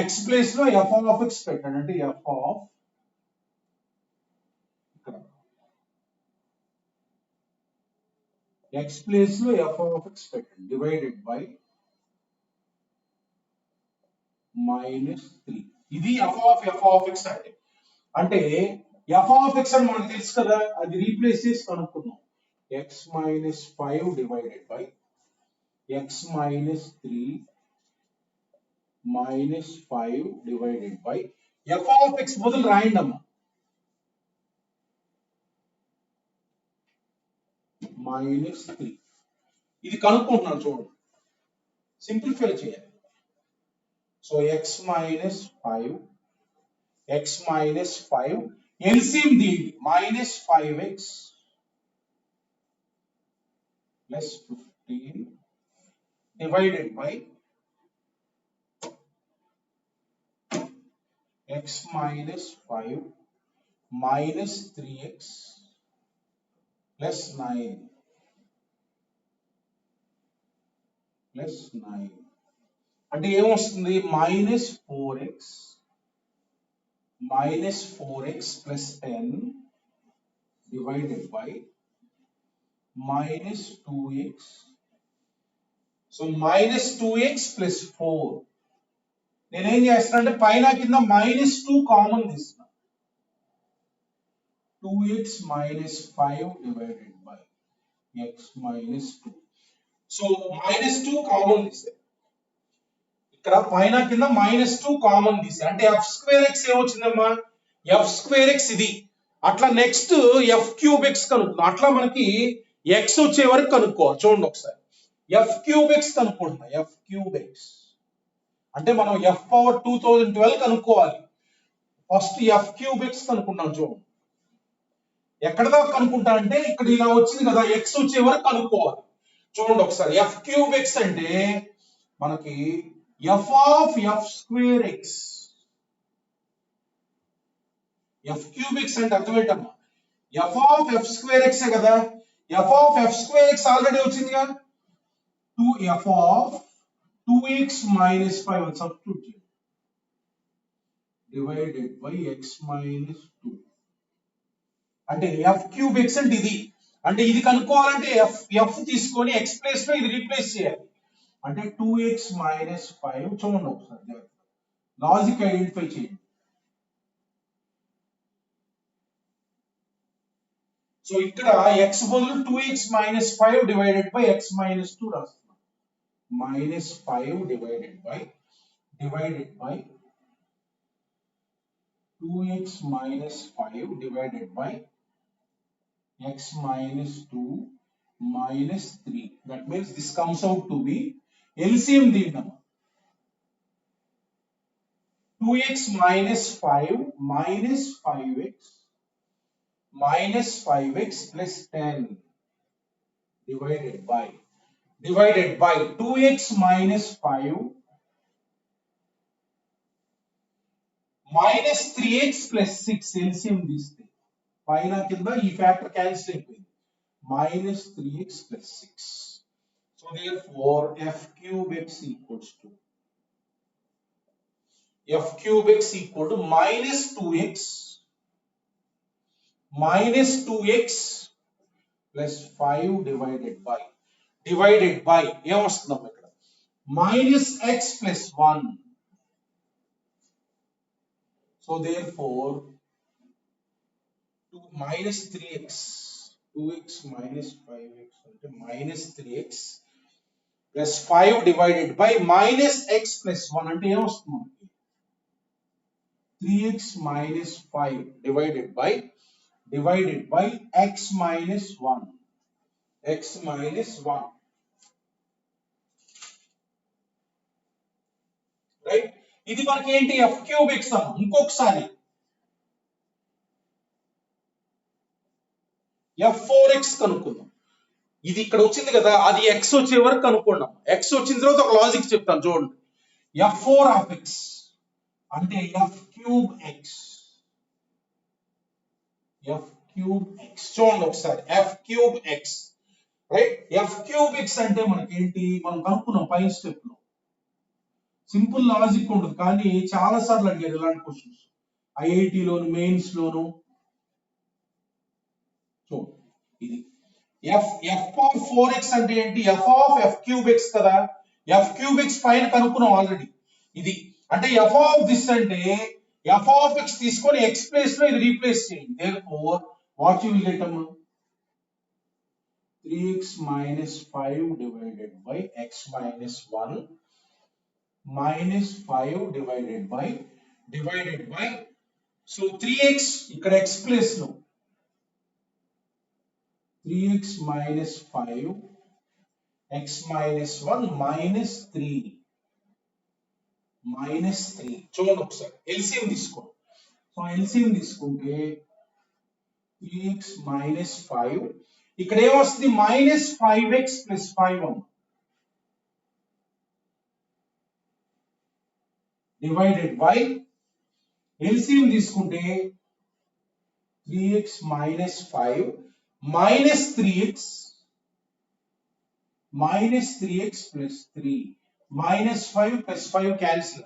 [SPEAKER 1] ఎక్స్ ప్లేస్ లో ఎఫ్ ఆఫ్ ఎక్స్ పెట్టండి. అంటే ఎఫ్ ఆఫ్ ఎక్స్ ప్లేస్ లో ఎఫ్ ఆఫ్ ఎక్స్ పెట్టండి డివైడెడ్ బై -3. ఇది ఎఫ్ ఆఫ్ ఎక్స్ అంటే ఎఫ్ ఆఫ్ ఎక్స్ అని మనకు తెలుసు కదా, అది రీప్లేస్ చేసి కనుక్కున్నాం. x - 5 divided by x - 3 -5 divided by F of X బదులు రాయండి అమ్మా. -3 ఇది కనుక్కుంటున్నాను చూడండి, సింప్లిఫై చేయాలి. సో x - 5 ఎల్సిఎం దీన్ని -5x plus 15 divided by x minus 5 minus 3x plus 9 అంటే ఏమొస్తుంది? -4x plus 10 divided by -2x. So -2x plus 4. నేనేం చేస్తున్నా అంటే పైన కింద -2 కామన్ తీస్తున్నా. 2x - 5 divided by x - 2. So -2 common తీసే, ఇక్కడ పైన కింద -2 కామన్ తీసే అంటే ఎఫ్ స్క్వేర్ ఎక్స్ ఏమొచ్చిందమ్మా? ఎఫ్ స్క్వేర్ ఎక్స్ ఇది. అట్లా నెక్స్ట్ ఎఫ్ క్యూబ్ ఎక్స్ కనుక్కుందాం. అట్లా మనకి ఎక్స్ వచ్చే వరకు కనుక్కోవాలి. చూడండి ఒకసారి, ఎఫ్ క్యూబ్ ఎక్స్ కనుక్కుంటున్నా. ఎఫ్ క్యూబ్ ఎక్స్ అంటే మనం ఎఫ్ పవర్ 2012 కనుక్కోవాలి. ఫస్ట్ ఎఫ్ క్యూబ్ ఎక్స్ కనుక్కుంటాం. చూడండి ఎక్కడ దాకా కనుక్కుంటా అంటే ఇక్కడ ఇలా వచ్చింది కదా, ఎక్స్ వచ్చే వరకు కనుక్కోవాలి. చూడండి ఒకసారి, ఎఫ్ క్యూబ్ ఎక్స్ అంటే మనకి F of F square X. F cube X అంటే అర్థం ఏంటమ్మా? F of F square X కదా. F of F square X already వచ్చింది కదా, 2f ఆఫ్ 2x - 5 సబ్స్టిట్యూట్ చేయండి డివైడెడ్ బై x - 2. అంటే ఎఫ్ క్యూబ్ ఎక్స్ అంటే ఇది. అంటే ఇది కనుక్కోవాలంటే ఎఫ్ తీసుకొని ఎక్స్ ప్లేస్ లో ఇది రీప్లేస్ చేయాలి. అంటే 2x - 5. చూడండి ఒకసారి లాజిక్ ఐడెంటిఫై చేయండి. సో ఇక్కడ x బదులు 2x - 5 డివైడెడ్ బై x - 2 రాస్తున్నాం. -5 divided by 2x - 5 divided by x - 2 -3. That means this comes out to be LCM దీన్నమ్మా. 2x - 5 -5x plus 10 divided by 2x - 5 -3x plus 6. LCM తీస్తే పైన కింద ఈ factor cancel అయిపోయింది. -3x plus 6. So therefore f cube x equals to -2x plus 5 divided by ఏమొస్తుందమ్మా ఇక్కడ? -x plus 1. So therefore -3x, 2x minus 5x అంటే -3x plus 5 divided by -x plus 1 అంటే ఏమొస్తుంది? 3x minus 5 divided by x minus 1. ఇది మనకి ఏంటి F cube X అన్నాం. ఇంకొకసారి F4x కనుక్కుందాం. ఇది ఇక్కడ వచ్చింది కదా, అది ఎక్స్ వచ్చే వరకు కనుక్కున్నాం. ఎక్స్ వచ్చిన తర్వాత ఒక లాజిక్ చెప్తాను చూడండి. F4 ఆఫ్ ఎక్స్ అంటే F cube X. F cube X చూడండి ఒకసారి, F cube X right. F cube X అంటే మనకేంటి, మనం కనుక్కున్నాం పైన స్టెప్ లో. సింపుల్ లాజిక్ ఉంటుంది, కానీ చాలా సార్లు అడిగారు ఇలాంటి క్వశ్చన్స్ ఐఐటిలోను మెయిన్స్ లోను. సో ఇది ఎఫ్ పవర్ 4x అంటే ఏంటి, F of F cube X కదా. ఎఫ్ క్యూబ్ ఎక్స్ పైన కనుక్కున్నాం ఆల్రెడీ. ఇది అంటే ఎఫ్ ఆఫ్ దిస్ అంటే ఎఫ్ ఆఫ్ ఎక్స్ తీసుకొని ఎక్స్ ప్లేస్ లో ఇది రీప్లేస్ చేయండి. Therefore what you will get అమ్మ, 3x minus 5 divided by x minus 1 minus 5 divided by so 3x ఇక్కడ x ప్లేస్ లో 3x minus 5 x minus 1 minus 3 చూడండి ఒకసారి ఎల్సిఎం తీసుకోండి. సో ఎల్సిఎం తీసుకుంటే 3x minus 5 ఇక్కడ ఏమొస్తుంది, minus 5x plus 5 divided by LCM తీసుకుంటే 3x minus 5 minus 3x plus 3 minus 5 plus 5 cancel.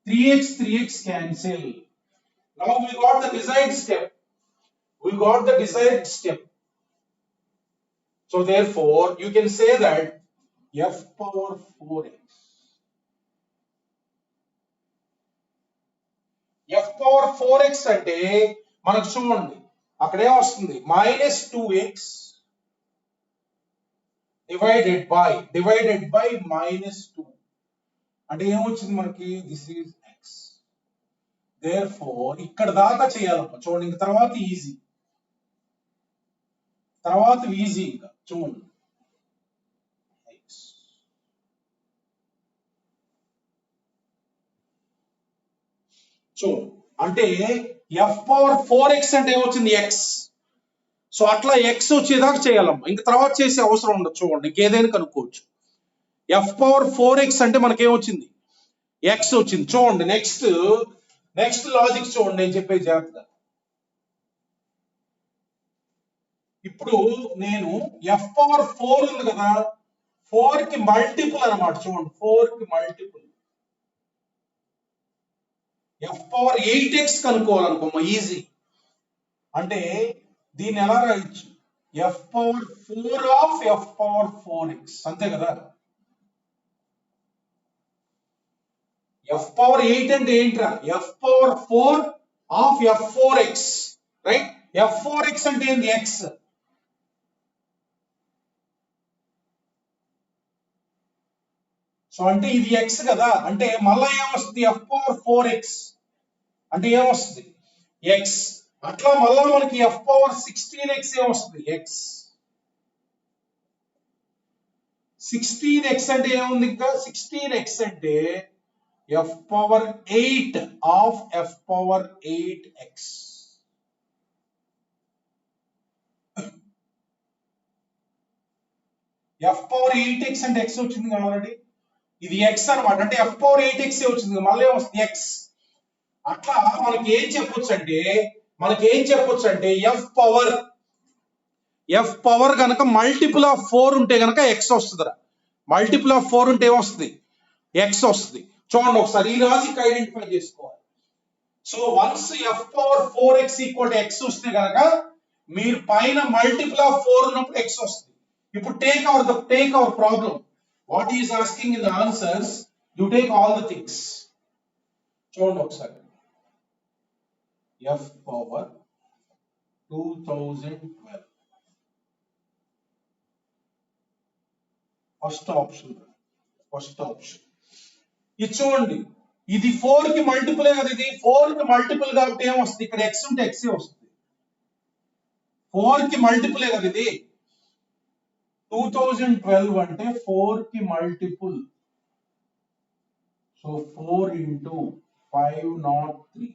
[SPEAKER 1] 3x cancel. Now we got the desired step. So therefore you can say that f power 4x. f power 4x అంటే మనకు చూడండి అక్కడ ఏమొస్తుంది, minus 2x divided by minus 2 అంటే ఏమొచ్చింది మనకి, this is X. Therefore ఇక్కడ దాకా చేయాలమ్మా చూడండి, ఇంక తర్వాత ఈజీ ఇంకా చూడండి. చూడండి అంటే ఎఫ్ పవర్ 4x అంటే ఏమొచ్చింది, ఎక్స్. సో అట్లా ఎక్స్ వచ్చేదాకా చేయాలమ్మా, ఇంక తర్వాత చేసే అవసరం ఉండదు. చూడండి ఇంకేదైనా కనుక్కోవచ్చు. ఎఫ్ పవర్ 4x అంటే మనకేమొచ్చింది, ఎక్స్ వచ్చింది. చూడండి నెక్స్ట్ లాజిక్ చూడండి, నేను చెప్పే జాగ్రత్తగా. ఇప్పుడు నేను ఎఫ్ పవర్ 4 ఉంది కదా, 4 కి మల్టిపుల్ అన్నమాట. చూడండి 4 కి మల్టిపుల్ ఎఫ్ పవర్ 8x కనుక్కోవాలనుకోమ్మా, ఈజీ. అంటే దీన్ని ఎలా రాయొచ్చు, F power 4 of F power 4x అంతే కదా. ఎఫ్ పవర్ 8 అంటే ఏంట్రా, F power 4 of f4x right. f4x అంటే ఏంది, ఎక్స్. సో అంటే ఇది ఎక్స్ కదా, అంటే మళ్ళా ఏమొస్తుంది, ఎఫ్ పవర్ 4x అంటే ఏమొస్తుంది, ఎక్స్. అట్లా మళ్ళా మనకి ఎఫ్ పవర్ 16x ఏమొస్తుంది, ఎక్స్. 16x అంటే ఏముంది, ఇంకా 16x అంటే f power 8 of f power 8x. f power 8x అంటే x వచ్చింది కదా ఆల్రెడీ, ఇది x అన్నమాట. అంటే f పవర్ 8x వచ్చింది, మళ్ళీ వస్తుంది x. అట్లా మనకి ఏం చెప్పొచ్చు అంటే f పవర్ కనుక మల్టిపుల్ ఆఫ్ 4 ఉంటే కనుక x వస్తుందిరా. మల్టిపుల్ ఆఫ్ 4 ఉంటే ఏమొస్తుంది, x వస్తుంది. చూడండి ఒకసారి ఈ లాజిక్ ఐడెంటిఫై చేసుకోవాలి. So once f power 4x equal to x వస్తే కనుక మీరు పైన మల్టిపుల్ ఆఫ్ 4 ఉన్నప్పుడు x వస్తుంది. ఇప్పుడు take our problem. What is asking in the answers, you take all the things. చూడండి ఒకసారి, f పవర్ 2012 ఫస్ట్ ఆప్షన్. ఇది చూడండి, ఇది 4 కి మల్టిపుల్ కదా, ఇది 4 కి మల్టిపుల్ కాబట్టి ఏమొస్తుంది, ఇక్కడ x ఉంటే x వస్తుంది. 4 కి మల్టిపుల్ కదా ఇది, 2012 అంటే 4 కి మల్టిపుల్. So 4 into 503.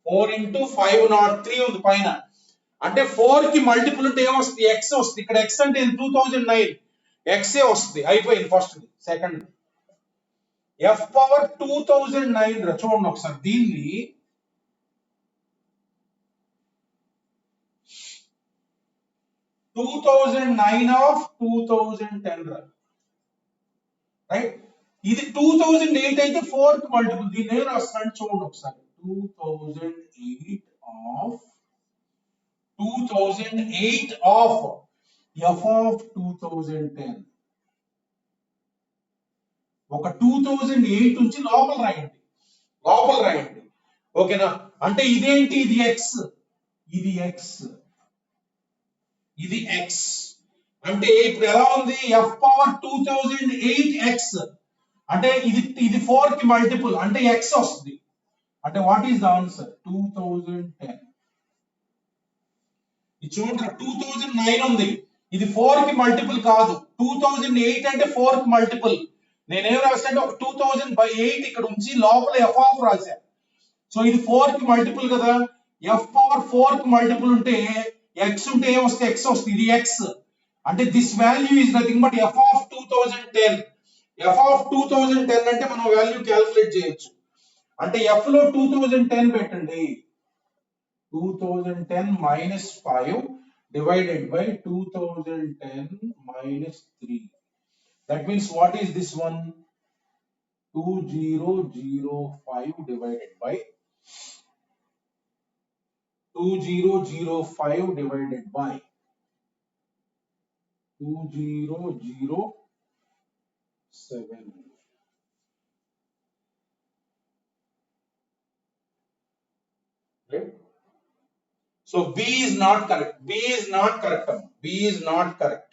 [SPEAKER 1] 4 into 503 ఉంది పైన. అంటే 4 కి మల్టిపుల్ ఉంటే ఏమొస్తుంది? ఎక్స్ వస్తుంది. ఇక్కడ ఎక్స్ అంటే 2009 ఎక్సే వస్తుంది. అయిపోయింది ఫస్ట్. సెకండ్ ఎఫ్ పవర్ 2009 రా. చూడండి ఒకసారి దీన్ని 2009 of 2010 రా. రైట్. ఇది 2008 అయితే 4 కి మల్టిపుల్. దీన్ని ఏం రాస్తాను చూడండి ఒకసారి. 2008 of 2008 of f of 2010. ఒక 2008 నుంచి లోపల రాయండి. ఓకేనా? అంటే ఇదేంటి? ఇది ఎక్స్, ఇది ఎక్స్. అంటే ఇప్పుడు ఎలా ఉంది? ఎఫ్ పవర్ 2008 ఎక్స్ అంటే ఇది 4 కి మల్టిపుల్ అంటే ఎక్స్ వస్తుంది. అంటే వాట్ ఈస్ ద ఆన్సర్? 2010. ఇది చూడండి 2009 ఉంది. ఇది 4 కి మల్టిపుల్ కాదు. 2008 అంటే 4 కి మల్టిపుల్. నేనేం రాశాను? ఒక 2000/8 ఇక్కడ ఉంచి లోపల ఎఫ్ ఆఫ్ రాశా. సో ఇది 4 కి మల్టిపుల్ కదా. ఎఫ్ పవర్ 4 కి మల్టిపుల్ ఉంటే ఎక్స్ ఉంటే ఏమొస్తే? ఎక్స్ వస్తుంది. ఇది ఎక్స్ అంటే this value is nothing but F of 2010. F of 2010 అంటే మనం వాల్యూ క్యాలిక్యులేట్ చేయొచ్చు. అంటే ఎఫ్ లో 2010 పెట్టండి. 2010 minus 5 divided by 2010 minus 3. That means what is this one? 2005 divided by 2005 divided by 2007. Right? So B is not correct. B is not correct.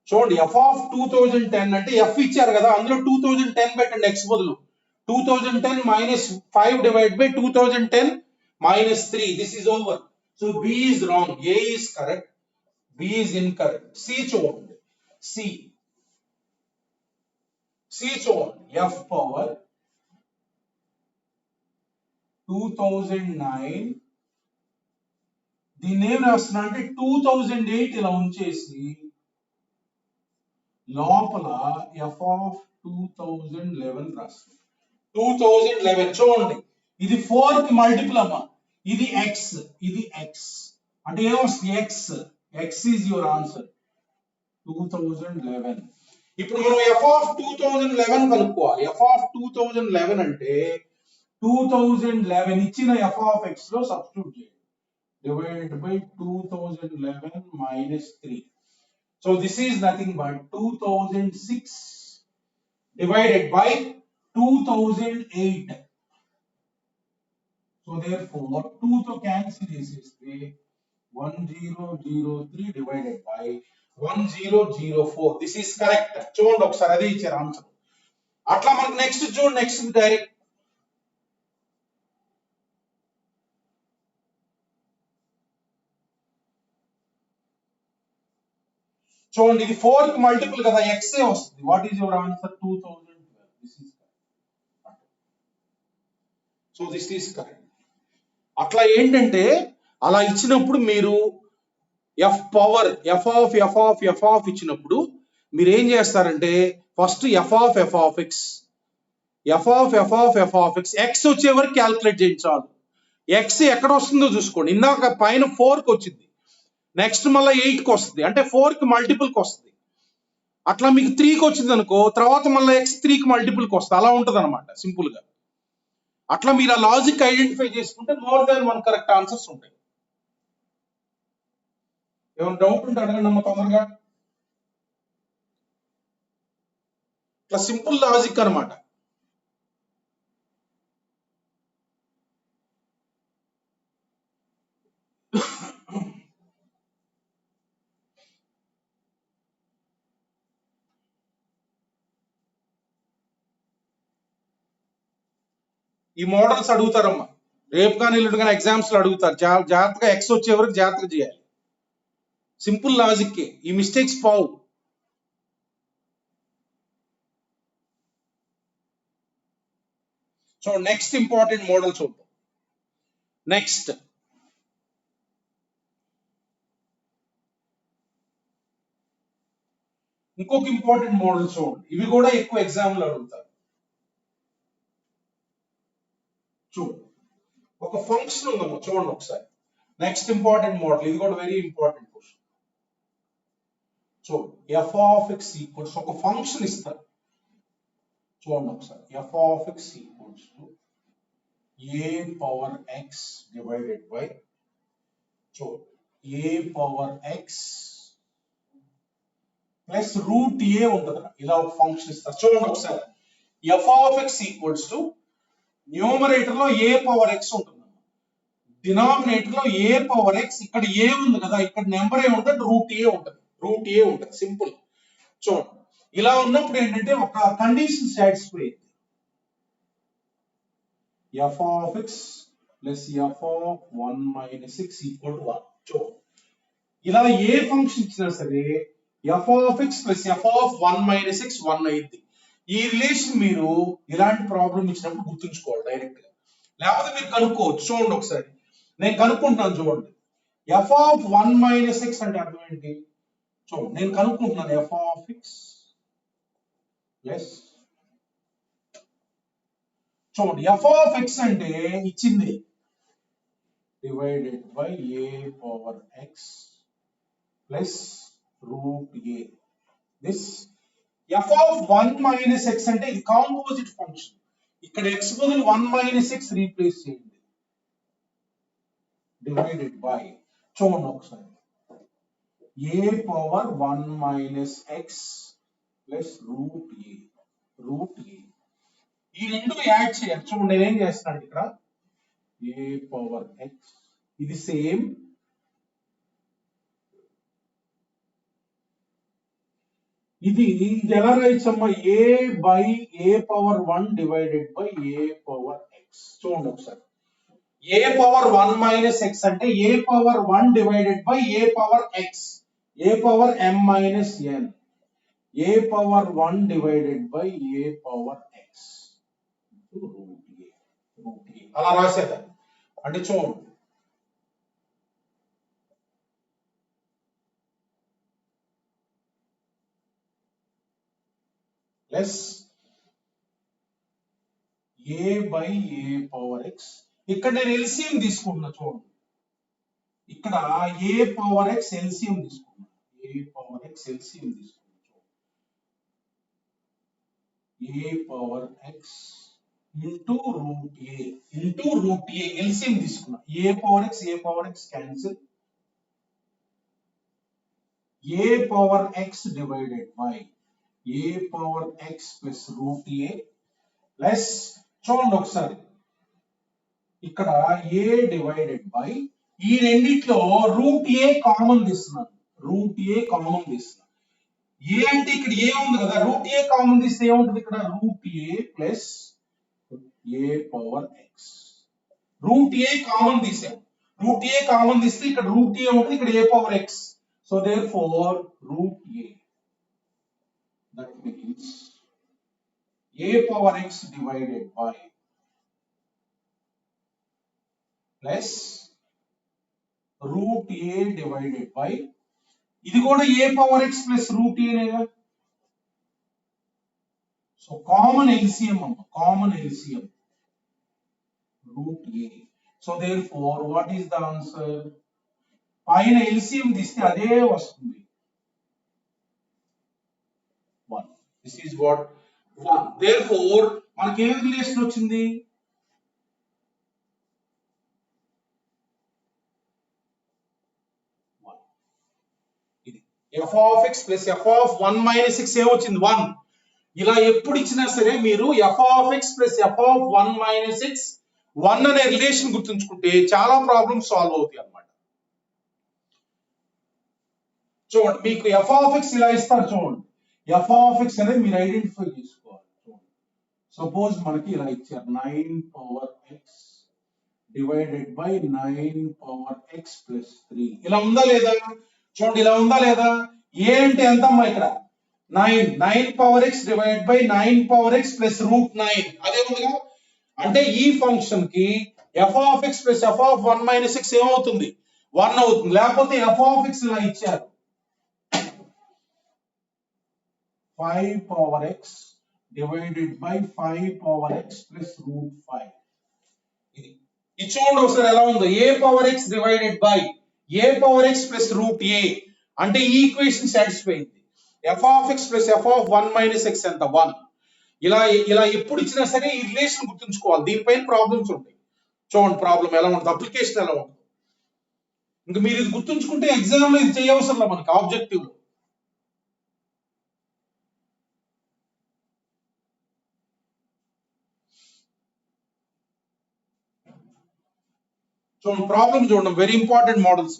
[SPEAKER 1] చూడండి F of 2010 అంటే F ఇచ్చారు కదా, అందులో 2010 పెట్టండి ఎక్స్ బదులు. 2010 minus 5 divided by 2010 minus 3. This is over. So B is wrong. A is correct. B is incorrect. C చూడండి. C చూడండి. F power 2009 దీన్ని ఏం రాస్తున్నా అంటే 2008 ఇలా ఉంచేసి లోపల ఎఫ్ ఆఫ్ 2011 రాస్తుంది. 2011 చూడండి. ఇది 4 కి మల్టిపుల్ అమ్మా. ఇది ఎక్స్ అంటే ఏమొస్తుంది? X is your answer. 2011. ఇప్పుడు మనం ఎఫ్ ఆఫ్ 2011 కనుక్కోవాలి. ఎఫ్ ఆఫ్ 2011 అంటే 2011 ఇచ్చిన ఎఫ్ ఆఫ్ ఎక్స్ లో సబ్స్టిట్యూట్ చేయండి. Divided by 2011 minus 3. So this is nothing but 2006 divided by 2008. So therefore 2 to cancel this is 1003 divided by 1004. This is correct. చూడండి ఒకసారి అదే ఇచ్చారు ఆన్సర్. అట్లా మనకు నెక్స్ట్ చూడండి. నెక్స్ట్ డైరెక్ట్ చూడండి. ఇది 4 కి మల్టిపుల్ కదా, ఎక్స్ ఏ వస్తుంది. What is your answer? 2012. This is correct. So this is correct. అట్లా ఏంటంటే అలా ఇచ్చినప్పుడు మీరు ఎఫ్ పవర్ ఎఫ్ ఆఫ్ ఇచ్చినప్పుడు మీరు ఏం చేస్తారంటే first F of x X వచ్చే వరకు క్యాల్కులేట్ చేయించాలి. ఎక్స్ ఎక్కడ వస్తుందో చూసుకోండి. ఇందాక పైన 4 కి వచ్చింది, నెక్స్ట్ మళ్ళీ 8 కి వస్తుంది, అంటే 4 కి మల్టిపుల్ కి వస్తుంది. అట్లా మీకు 3 కి వచ్చింది అనుకో, తర్వాత మళ్ళీ ఎక్స్ 3 కి మల్టిపుల్ కి వస్తుంది. అలా ఉంటది అనమాట సింపుల్ గా. అట్లా మీరు ఆ లాజిక్ ఐడెంటిఫై చేసుకుంటే మోర్ దాన్ 1 కరెక్ట్ ఆన్సర్స్ ఉంటాయి. ఏమైనా డౌట్ ఉంటే అడగండి అమ్మ తొందరగా. ఇట్లా సింపుల్ లాజిక్ అనమాట. ఈ మోడల్స్ అడుగుతారమ్మా రేపు కానీ ఎల్లుండి కానీ ఎగ్జామ్స్ లో అడుగుతారు. జాగ్రత్తగా ఎక్స్ వచ్చే వరకు జాగ్రత్తగా చేయాలి. Simple logic. ఈ మిస్టేక్స్ పావు. సో నెక్స్ట్ ఇంపార్టెంట్ మోడల్ చూద్దాం. నెక్స్ట్ ఇంకొక ఇంపార్టెంట్ మోడల్ చూడండి. ఇవి కూడా ఎక్కువ ఎగ్జామ్లు అడుగుతారు. చూడండి, ఒక ఫంక్షన్ ఉందమ్మా, చూడండి ఒకసారి. నెక్స్ట్ ఇంపార్టెంట్ మోడల్, ఇది కూడా వెరీ ఇంపార్టెంట్ క్వశ్చన్. చూడండి, ఎఫ్ ఆఫ్ ఎక్స్ ఈక్వల్స్, ఒక ఫంక్షన్ ఇస్తారు. చూడండి ఒకసారి, F of X equals to A power X divided by, చూడండి, ఏ power X plus root A ఉంటుంది. ఇలా ఒక ఫంక్షన్ ఇస్తారు. చూడండి ఒకసారి, F of X equals to numerator లో ఏ పవర్ ఎక్స్ ఉంటుంది, డినామినేటర్ లో ఏ పవర్ ఎక్స్, ఇక్కడ ఏ ఉంది కదా, ఇక్కడ నెంబర్ ఏ ఉంటుంది, రూట్ ఏ ఉంటుంది. రూట్ ఏ ఉంటుంది, సింపుల్. చూడండి, ఇలా ఉన్నప్పుడు ఏంటంటే ఒక కండిషన్ సాటిస్ఫై అయింది. F of X plus F of 1 minus X equal to 1. చూడండి, ఇలా ఏ ఫంక్షన్ ఇచ్చినా సరే F of X plus F of 1 minus X 1 అయింది. ఈ రిలేషన్ మీరు ఇలాంటి ప్రాబ్లం ఇచ్చినప్పుడు గుర్తుంచుకోవాలి డైరెక్ట్ గా, లేకపోతే మీరు కనుక్కోవచ్చు. చూడండి ఒకసారి, నేను కనుక్కుంటున్నాను. చూడండి, ఎఫ్ ఆఫ్ 1 మైనస్ ఎక్స్ అంటే అర్థం ఏంటి? చూడండి, నేను కనుక్కుంటున్నాను ఎఫ్ ఆఫ్ ఎక్స్ ప్లస్, చూడండి, ఎఫ్ ఆఫ్ ఎక్స్ అంటే ఇచ్చింది divided by A power X plus root A. This F of 1 minus X అంటే ఇది కాంపోజిట్ ఫంక్షన్. ఇక్కడ ఎక్స్ బదులు 1 మైనస్ ఎక్స్ రీప్లేస్ చేయండి, డివైడెడ్ బై, చూడండి ఒకసారి, A power 1 minus X plus root A. Root A ఈ రెండు యాడ్ చేయాలి. చూడండి, నేనేం చేస్తాను ఇక్కడ, ఏ పవర్ ఎక్స్, ఇది సేమ్, ఇది ఎలా రాయొచ్చమ్మా, A by A power 1 divided by A power X. చూడండి ఒకసారి, ఏ పవర్ 1 మైనస్ ఎక్స్ అంటే A power 1 divided by A power X, A power m minus n, A power 1 divided by A power X root A. Root A అలా రాసేద్దాం. అంటే చూడండి, plus A by A power X, ఇక్కడ నేను LCM తీసుకుంటున్నా. చూడండి, ఇక్కడ ఏ పవర్ ఎక్స్ ఎల్సిఎం తీసుకున్నా, ఏ పవర్ ఎక్స్ ఎల్సిఎం తీసుకున్నా. A power X into root A, into root A LCM తీసుకున్నా. A power X cancel, A power X divided by A power X plus root A plus, చూడండి ఒకసారి, ఇక్కడ A divided by, ఈ రెండిట్లో root A common తీస్తున్నాను, root A common తీస్తున్నాను. A అంటే ఇక్కడ ఏ ఉంది కదా, రూట్ ఏ కామన్ తీస్తే ఏముంటుంది ఇక్కడ, root A plus A power X. Root A common తీసాము, రూట్ ఏ కామన్ తీస్తే ఇక్కడ రూట్ ఏ ఉంటుంది, ఇక్కడ A power X. So therefore root A, that means a power x divided by plus root a divided by, ఇది కూడా a power x plus root a నేగా. So common LCM అమ్మ, common LCM root a. So therefore what is the answer? పైన LCM తీస్తే అదే వస్తుంది, 1. This is what 1. Therefore మనకి ఏ relation వచ్చింది, ఇది f of x plus f of 1 minus x ఏమొచ్చింది, 1. ఇలా ఎప్పుడు ఇచ్చినా సరే మీరు f of x plus f of 1 minus x 1 అనే రిలేషన్ గుర్తుంచుకుంటే చాలా ప్రాబ్లమ్స్ సాల్వ్ అవుతాయి అన్నమాట. చూడండి, మీకు f of x ఇలా ఇస్తారు. చూడండి, f of x అనేది మీరు ఐడెంటిఫై చేసుకోవాలి. చూడండి, సపోజ్ మనకి ఇలా ఇచ్చారు 9 power x divided by 9 power x plus 3. ఇలా ఉందా లేదా? చూడండి, ఇలా ఉందా లేదా? ఏ అంటే ఎంత అమ్మా ఇక్కడ, 9 power x divided by 9 power x plus root 9 అదే ఉందిగా. అంటే ఈ ఫంక్షన్ కి F of X plus F of 1 minus X ఏమవుతుంది 1 అవుతుంది. లేకపోతే ఎఫ్ ఆఫ్ ఎక్స్ ఇలా ఇచ్చారు 5 power X divided by 5 power X plus root 5. ఇది చూడండి ఒకసారి ఎలా ఉందో. A power X divided by A power X plus root A అంటే ఈ ఈక్వేషన్ సాటిస్ఫై అయింది. F of X plus F of 1 minus X ఎంత 1. ఇలా ఇలా ఎప్పుడు ఇచ్చినా సరే ఈ రిలేషన్ గుర్తుంచుకోవాలి. దీనిపైన ప్రాబ్లమ్స్ ఉంటాయి. చూడండి ప్రాబ్లం ఎలా ఉంటుంది, అప్లికేషన్ ఎలా ఉంటుంది. ఇంకా మీరు ఇది గుర్తుంచుకుంటే ఎగ్జామ్ లో ఇది చేయవసరం లేదు మనకి ఆబ్జెక్టివ్ లో. చూడండి ప్రాబ్లం చూడండి, వెరీ ఇంపార్టెంట్ మోడల్స్.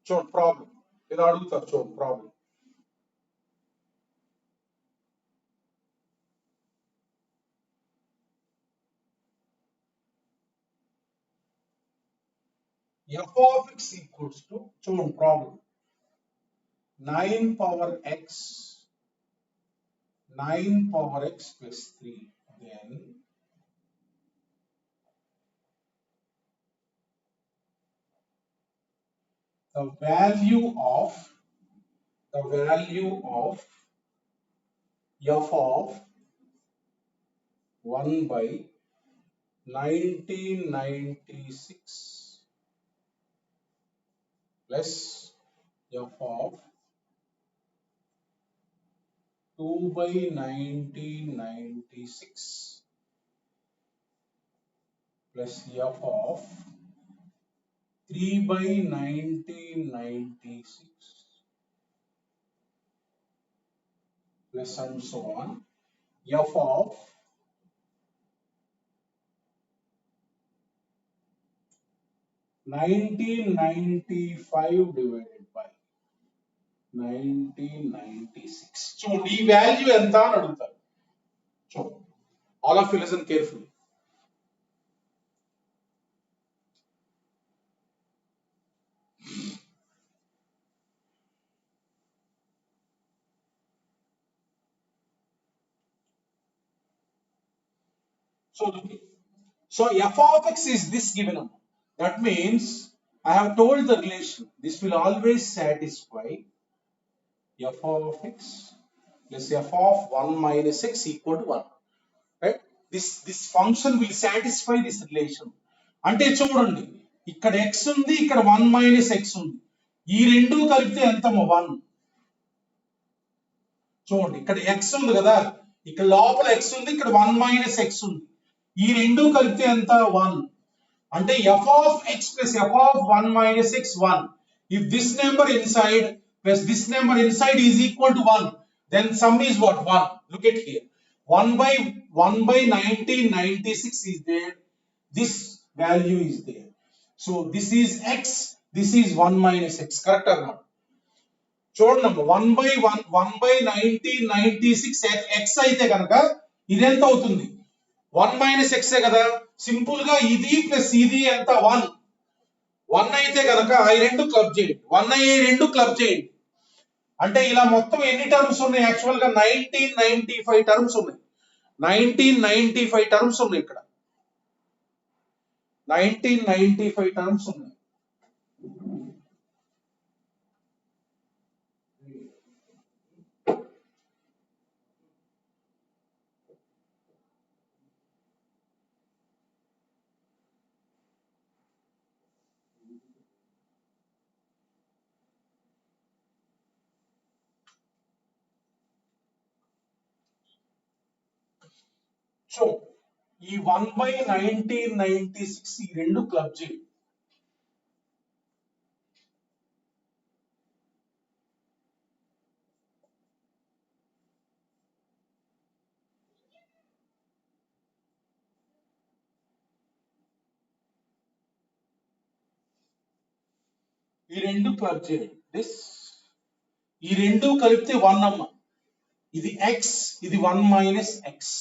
[SPEAKER 1] చూడండి ప్రాబ్లం ఇలా అడుగుతారు. చూడండి problem. F of X equals to చూడండి problem 9 power X 9 power X plus 3. Then the value of f of 1 by 1996 plus f of 2 by 1996 plus f of 3 by 1996 plus and so on. F of 1995 divided by 1996. చూడండి ఈ value ఎంత అని అడుగుతారు. చూడండి all of you listen carefully. So f of x is this given number. That means I have told the relation. This will always satisfy f of x plus f of 1 minus x equal to 1. Right? This function will satisfy this relation. అంటే చూడండి ఇక్కడ x ఉంది, ఇక్కడ 1 minus x ఉంది. ఈ రెండు కలిపితే ఎంత 1. చూడండి ఇక్కడ x ఉంది కదా, ఇక్కడ లోపల x ఉంది, ఇక్కడ 1 minus x ఉంది. ఈ రెండు కలిపితే ఎంత 1. అంటే f of x plus f of 1 minus x 1. If this number inside plus this number inside is equal to 1, then sum is what 1. Look at here. 1 by 1996 is there. This value is there. So this is x. This is 1 minus x. Correct or not? చూడండి 1 by 1996 x అయితే కనుక ఇది ఎంత అవుతుంది 1 minus x కదా. Simple గా ఇది plus ఇది ఎంత 1. 1 అయితే కనుక ఈ రెండు క్లబ్ చేయండి. 1 అయ్యే రెండు క్లబ్ చేయండి. అంటే ఇలా మొత్తం ఎన్ని టర్మ్స్ ఉన్నాయి? యాక్చువల్ గా 1995 టర్మ్స్ ఉన్నాయి. 1995 టర్మ్స్ ఉన్నాయి ఇక్కడ. 1995 టర్మ్స్ ఉన్నాయి. సో ఈ 1 by 1996 ఈ రెండు క్లబ్ చేయండి. ఈ రెండు క్లబ్ చేయండి. ఈ రెండు కలిపితే 1 అమ్మ. ఇది ఎక్స్, ఇది 1 మైనస్ ఎక్స్,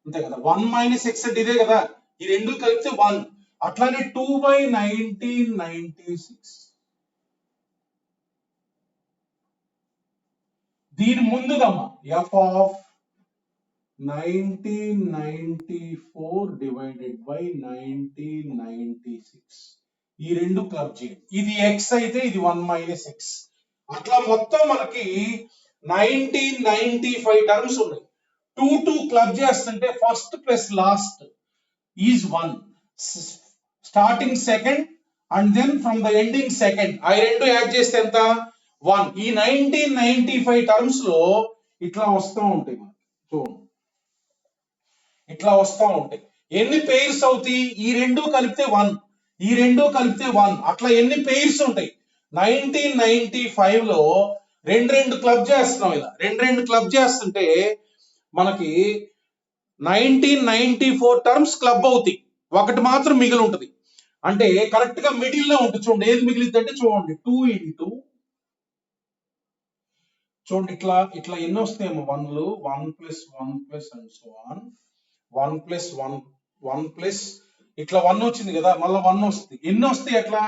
[SPEAKER 1] అంతే కదా. 1 మైనస్ ఎక్స్ అంటే ఇదే కదా, ఈ రెండు కలిపితే 1. అట్లానే 2/1996. దీని ముందుదమ్మా ఎఫ్ ఆఫ్ 1994 డివైడెడ్ బై 1996. ఈ రెండు క్లబ్ చేయండి. ఇది ఎక్స్ అయితే ఇది 1 మైనస్ ఎక్స్. అట్లా మొత్తం మనకి 1995 టర్మ్స్ ఉన్నాయి. 2 క్లబ్ చేస్తుంటే first plus last is 1, starting second and then from the ending second, ఆ రెండు యాడ్ చేస్తే ఎంత 1. ఈ 1995 టర్మ్స్ లో ఇట్లా వస్తూ ఉంటాయి మనకి. చూడండి ఇట్లా వస్తూ ఉంటాయి. ఎన్ని పెయిర్స్ అవుతాయి? ఈ రెండు కలిపితే 1, ఈ రెండు కలిపితే 1. అట్లా ఎన్ని పెయిర్స్ ఉంటాయి? 1995 లో రెండు క్లబ్ చేస్తున్నాం. ఇలా రెండు క్లబ్ చేస్తుంటే మనకి 1994 టర్మ్స్ క్లబ్ అవుతాయి, ఒకటి మాత్రం మిగిలి ఉంటుంది. అంటే కరెక్ట్ గా మిడిల్ లో ఉంటుంది. చూడండి ఏది మిగిలింది అంటే చూడండి 2 ఇంటూ, చూడండి ఇట్లా ఇట్లా ఎన్ని వస్తాయేమో 1లు, 1 plus 1 plus and so on, 1 plus 1 1 plus ఇట్లా 1 వచ్చింది కదా, మళ్ళీ 1 వస్తుంది. ఎన్ని వస్తాయి అట్లా?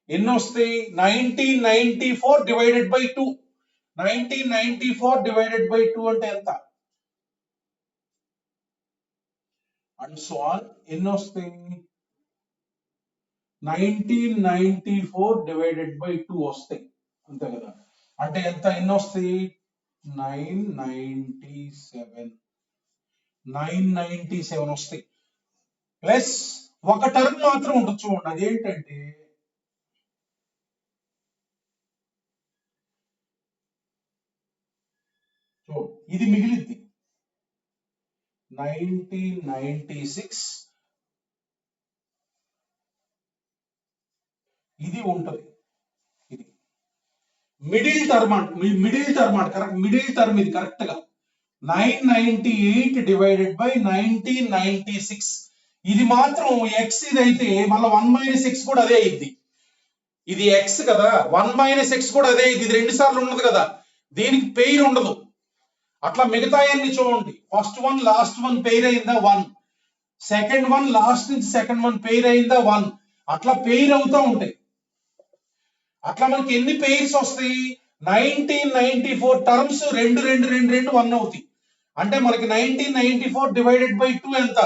[SPEAKER 1] ఎన్ని వస్తాయి? 1994 డివైడెడ్ బై 2. 1994 డివైడెడ్ బై 2 అంటే ఎంత? అండ్ సో ఆన్ ఎన్ని వస్తాయి? 1994 డివైడెడ్ బై 2 వస్తాయి, అంతే కదా. అంటే ఎంత? ఎన్ని వస్తాయి? 997 వస్తాయి. ప్లస్ ఒక టర్మ్ మాత్రం ఉంటుంది చూడండి, అదేంటంటే చూడండి ఇది మిగిలింది 1996, ఇది ఉంటది. ఇది మిడిల్ టర్మ్ అంట, కరెక్ట్ మిడిల్ టర్మ్ ఇది కరెక్ట్ గా 998 డివైడెడ్ బై 1996. ఇది మాత్రం ఎక్స్ ఇది అయితే మళ్ళీ 1 మైనస్ ఎక్స్ కూడా అదే అయింది. ఇది ఎక్స్ కదా, 1 మైనస్ ఎక్స్ కూడా అదే. ఇది రెండు సార్లు ఉన్నది కదా, దీనికి పెయిర్ ఉండదు. అట్లా మిగతాయన్ని చూడండి, first one last one pair అయిందా 1, సెకండ్ వన్ లాస్ట్ నుంచి సెకండ్ వన్ పెయిర్ అయిందా 1, అట్లా పెయిర్ అవుతూ ఉంటాయి. అట్లా మనకి ఎన్ని పెయిర్స్ వస్తాయి? 1994 టర్మ్స్ 2 2 2 2 1 అవుతాయి. అంటే మనకి 1994 డివైడెడ్ బై 2 ఎంత?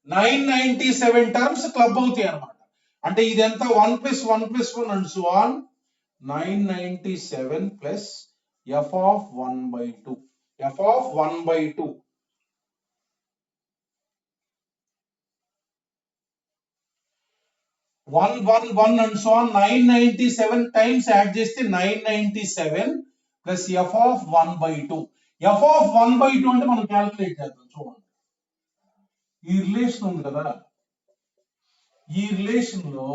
[SPEAKER 1] 997 టర్మ్స్ క్లబ్ అవుతాయి అన్నమాట. అంటే ఇది ఎంత? 1 plus 1 plus 1 and so on 997 plus F of 1/2, F of 1/2. 1 1 1 and so on 997 times add చేస్తే 997 plus F of 1/2. F of 1/2 అంటే మనం క్యాల్కులేట్ చేద్దాం. చూడండి ఈ రిలేషన్ ఉంది కదా, ఈ రిలేషన్ లో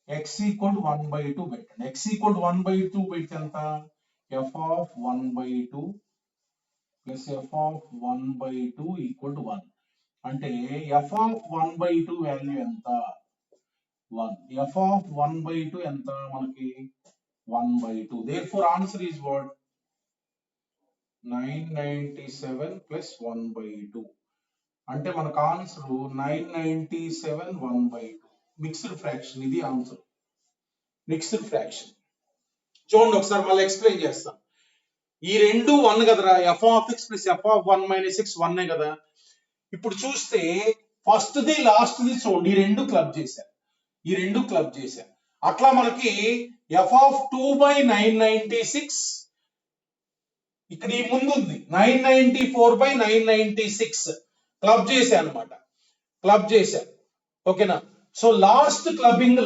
[SPEAKER 1] ఎక్స్ ఈక్వల్ 1/2 పెట్టండి. ఎక్స్ ఈక్వల్ 1/2 పెడితే ఎంత? F of 1/2 plus F of 1/2 equal 1. అంటే ఎఫ్ ఆఫ్ 1/2 వాల్యూ ఎంత? 1. ఎఫ్ ఆఫ్ 1/2 ఎంత మనకి? 1/2. therefore answer is what? 997 plus 1/2. అంటే మనకు ఆన్సర్ 997 1/2. మిక్స్డ్ ఫ్రాక్షన్, ఇది ఆన్సర్. మిక్స్డ్ ఫ్రాక్షన్ చూడండి ఒకసారి మళ్ళీ ఎక్స్ప్లెయిన్ చేస్తాం. ఈ రెండు 1 కదరా, F of X plus F of 1 minus X 1 కదా. ఇప్పుడు చూస్తే ఫస్ట్ ది లాస్ట్ ది చూడండి, ఈ రెండు క్లబ్ చేశారు, ఈ రెండు క్లబ్ చేశారు. అట్లా మనకి ఎఫ్ ఆఫ్ 2/996 ఇక్కడ ఈ ముందు ఉంది 994/996 క్లబ్ చేశాను అనమాట, క్లబ్ చేశాను. ఓకేనా? సో లాస్ట్ క్లబ్బింగ్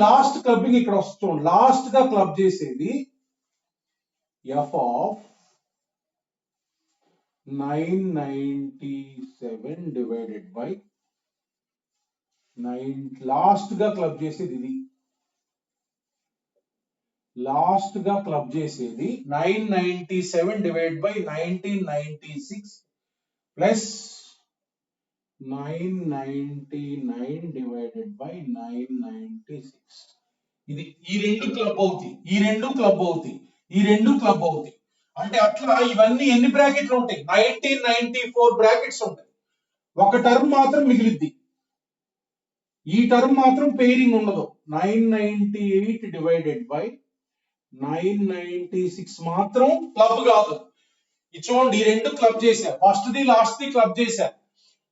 [SPEAKER 1] ఇక్కడ వస్తుంది. లాస్ట్ గా క్లబ్ చేసేది F of 997 divided by 9. Last గా క్లబ్ చేసేది ఇది, లాస్ట్ గా క్లబ్ చేసేది 997 divide by 1996 plus 999 divided by 996. ఇది ఈ రెండు క్లబ్ అవుతాయి, ఈ రెండు క్లబ్ అవుతాయి. ఈ రెండు క్లబ్ అవుతాయి. అంటే అట్లా ఇవన్నీ ఎన్ని బ్రాకెట్లు ఉంటాయి? 1994 బ్రాకెట్స్ ఉంటాయి. ఒక టర్మ్ మాత్రం మిగిలిద్ది. ఈ టర్మ్ మాత్రం పేరింగ్ ఉండదు. 998 డివైడెడ్ బై 996 మాత్రం క్లబ్ కాదు. ఇది చూడండి, ఈ రెండు క్లబ్ చేశా. First the last the club చేశా.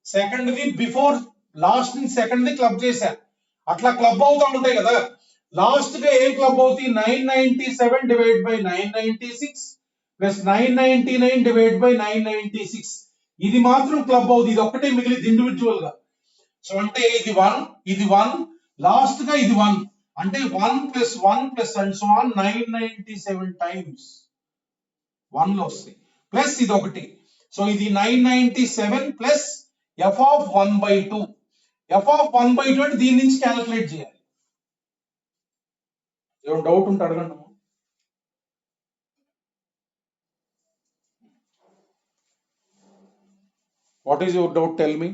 [SPEAKER 1] సెకండ్ ది బిఫోర్ లాస్ట్ ని సెకండ్ ది క్లబ్ చేశా. అట్లా క్లబ్ అవుతా ఉంటాయి కదా. లాస్ట్ గా ఏం క్లబ్ అవుతాయి? 997 divide by 996 plus 999 divide by 996. ఇది మాత్రం క్లబ్ అవుతుంది. ఇది ఒక్కటే మిగిలింది ఇండివిజువల్ గా. సో అంటే ఇది 1, ఇది 1, లాస్ట్ గా ఇది 1. అంటే 1 plus 1 plus and so on 997 times 1 లో వస్తాయి. ప్లస్ ఇది ఒకటి. సో ఇది 997 plus F of 1/2. F of 1/2 అంటే దీని నుంచి క్యాలిక్యులేట్ చేయాలి. ఏమైనా డౌట్ ఉంటే అడగండి. What is your doubt? Tell me.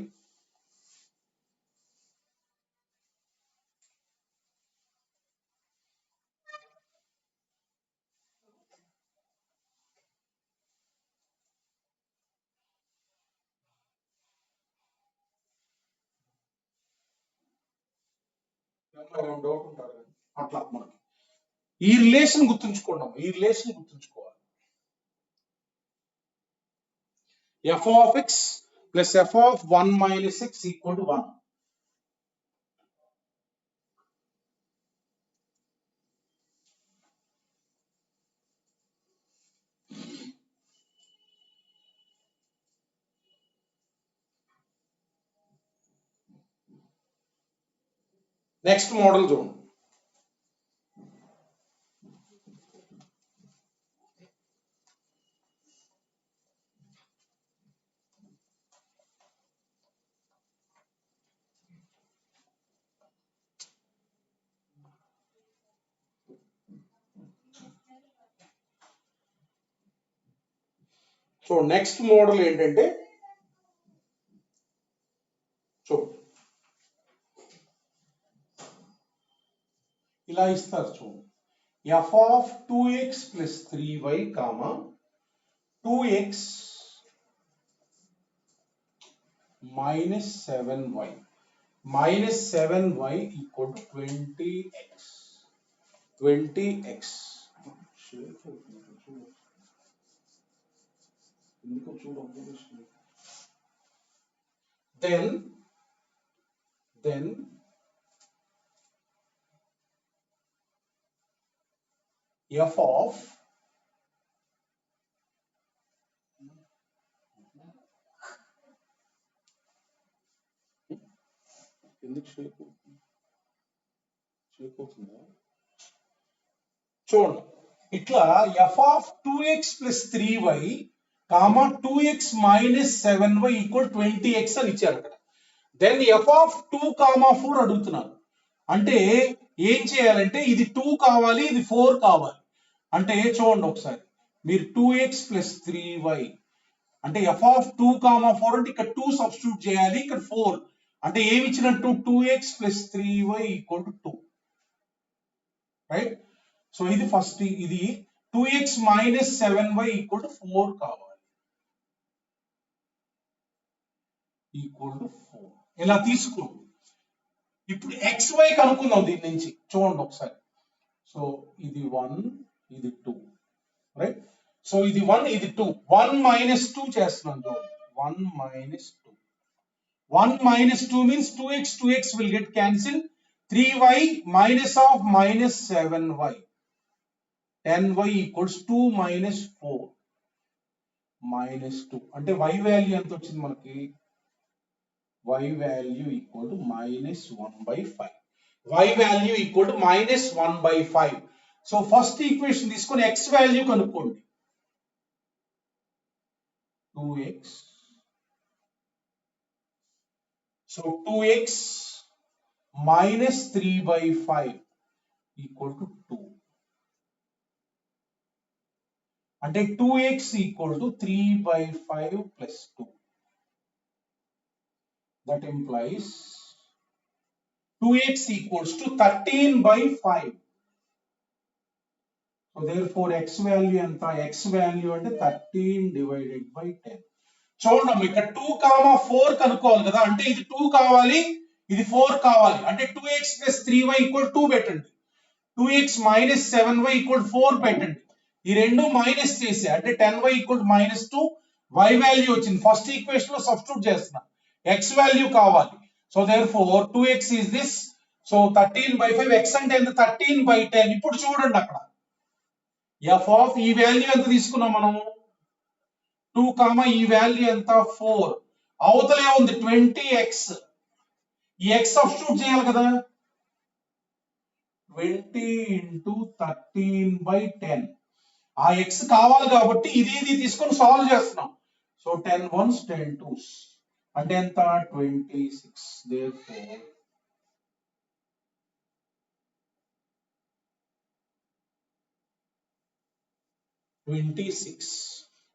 [SPEAKER 1] Doubt ఉంటారు అట్లా. మనకి ఈ రిలేషన్ గుర్తుంచుకోండి. ఈ రిలేషన్ గుర్తుంచుకోవాలి. F of X plus F of 1 minus X equal to 1. Next model చూడండి. సో నెక్స్ట్ మోడల్ ఏంటంటే, చూడు ఇలా ఇస్తారు. చూడు, F of 2x plus 3y comma 2x minus 7y minus 7y equal to 20x. 20x then f of చూడండి, ఇట్లా F of 2x plus 3y comma 2x minus 7y equal 20x అని ఇచ్చారు అక్కడ. దెన్ ఎఫ్ ఆఫ్ 2 కామా 4 అడుగుతున్నారు. అంటే ఏం చేయాలంటే ఇది 2 కావాలి, ఇది 4 కావాలి. అంటే చూడండి ఒకసారి, మీరు 2x ప్లస్ 3y అంటే ఎఫ్ ఆఫ్ 2 కామా 4 అంటే ఇక్కడ 2 సబ్స్టిట్యూట్ చేయాలి, ఇక్కడ 4 అంటే ఏమి ఇచ్చినట్టు 2x plus 3y equal to 2. Right. So ఇది ఫస్ట్, ఇది 2x minus 7y equal to 4 కావాలి, ఈక్వల్ టు 4 ఇలా తీసుకో. ఇప్పుడు xy కనుక్కుందాం దీని నుంచి. చూడండి ఒకసారి. సో ఇది 1, ఇది 2, రైట్. సో ఇది 1, ఇది 2. 1 మైనస్ 2 చేస్తున్నాను చూడండి. 1 minus 2. 1 minus 2 means 2x, 2x will get cancelled. 3y minus of minus 7y. 10y equals 2 minus 4 minus 2. అంటే y వాల్యూ ఎంత వచ్చింది మనకి? y value equal to minus 1/5. y value equal to minus 1/5. So first equation తీసుకొని x value కనుక్కోండి. 2x. So 2x minus 3/5 equal to 2. అంటే 2x equal to 3/5 plus 2. That implies 2x equals to 13/5. So therefore x value ఎంత, x value అంటే 13/10. చూడండి ఇక్కడ 2,4 కనుక్కోవాలి కదా, అంటే ఇది 2 కావాలి, ఇది 4 కావాలి, అంటే 2x + 3y = 2 పెట్టండి, 2x - 7y = 4 పెట్టండి. ఈ రెండు మైనస్ చేసే అంటే 10y = -2, y వాల్యూ వచ్చింది. ఫస్ట్ ఈక్వేషన్ లో సబ్స్టిట్యూట్ చేస్తున్నా, x వాల్యూ కావాలి. So therefore 2x is this. So 13/5, x అంటే ఎంత 13/10. ఇప్పుడు చూడండి అక్కడ f ఆఫ్ ఈ వాల్యూ ఎంత తీసుకున్నాం మనం 2, ఈ వాల్యూ ఎంత 4, అవతలే ఉంది 20x, ఈ x సబ్స్టిట్యూట్ చేయాలి కదా, 20 × 13/10. ఆ x కావాలి కాబట్టి ఇది తీసుకొని సాల్వ్ చేస్తున్నాం. సో 10 1s 10 2s అంటే ఎంత 26. therefore 26.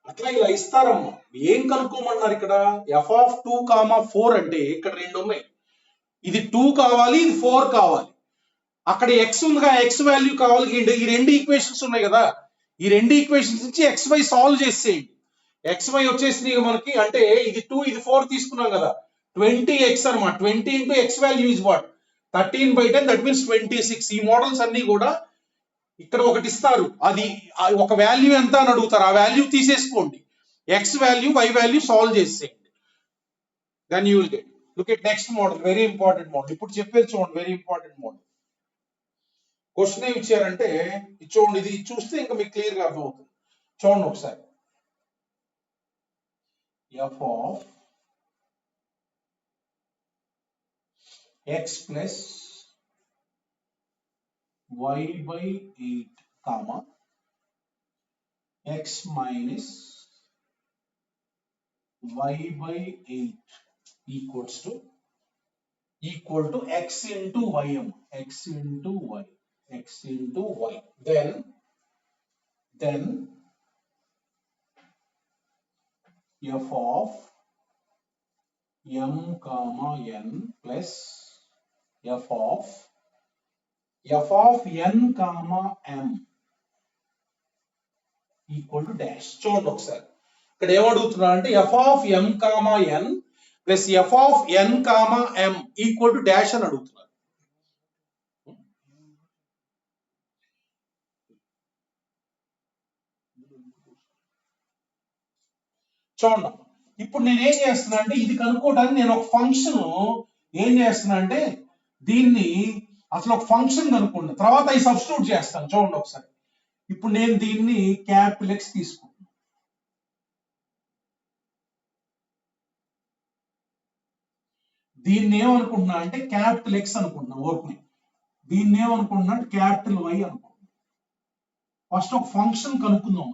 [SPEAKER 1] అట్లా ఇలా ఇస్తారమ్మా. ఏం కనుక్కోమన్నారు ఇక్కడ, f ఆఫ్ 2, 4 అంటే ఇక్కడ రెండు ఉన్నాయి, ఇది 2 కావాలి, ఇది 4 కావాలి. అక్కడ x ఉందిగా, x వాల్యూ కావాలి. ఈ రెండు ఈక్వేషన్స్ ఉన్నాయి కదా, ఈ రెండు ఈక్వేషన్స్ నుంచి xy సాల్వ్ చేసేయండి. xy వచ్చేసింది మనకి, అంటే ఇది 2 ఇది 4 తీసుకున్నాం కదా, 20x అన్నమాట. 20 × x value is what 13/10, that means 26. ఈ మోడల్స్ అన్ని కూడా ఇక్కడ ఒకటి ఇస్తారు, అది ఒక వాల్యూ ఎంత అని అడుగుతారు, ఆ వాల్యూ తీసేసుకోండి, x value y value solve చేసేయండి, then you will get. Look at next model, very important model. ఇప్పుడు చెప్పేది చూడండి, వెరీ ఇంపార్టెంట్ మోడల్. క్వశ్చన్ ఏమి ఇచ్చారంటే చూడండి, ఇది చూస్తే ఇంకా మీకు క్లియర్ గా అర్థమవుతుంది. చూడండి ఒకసారి, f of x + y/8, x - y/8 equal to x into y, x into y, x into y. Then f of m, n plus f of n, m equal to dash. చూడండి ఒకసారి, ఇక్కడ ఏమడుగుతున్నా అంటే f of m, n plus f of n, m equal to dash అని అడుగుతున్నారు. చూడండి, ఇప్పుడు నేను ఏం చేస్తున్నా అంటే ఇది కనుక్కోవడానికి నేను ఒక ఫంక్షన్ ఏం చేస్తున్నా అంటే దీన్ని అసలు ఒక ఫంక్షన్ కనుక్కుంటా, తర్వాత ఈ సబ్స్టిట్యూట్ చేస్తాను. చూడండి ఒకసారి, ఇప్పుడు నేను దీన్ని క్యాపిటల్ X తీసుకుంటున్నాను, దీన్ని ఏమనుకుంటున్నా అంటే క్యాపిటల్ X అనుకుంటున్నా, ఓకే. దీన్ని ఏమనుకుంటున్నా అంటే క్యాపిటల్ Y అనుకుంటున్నా. ఫస్ట్ ఒక ఫంక్షన్ కనుక్కుందాం.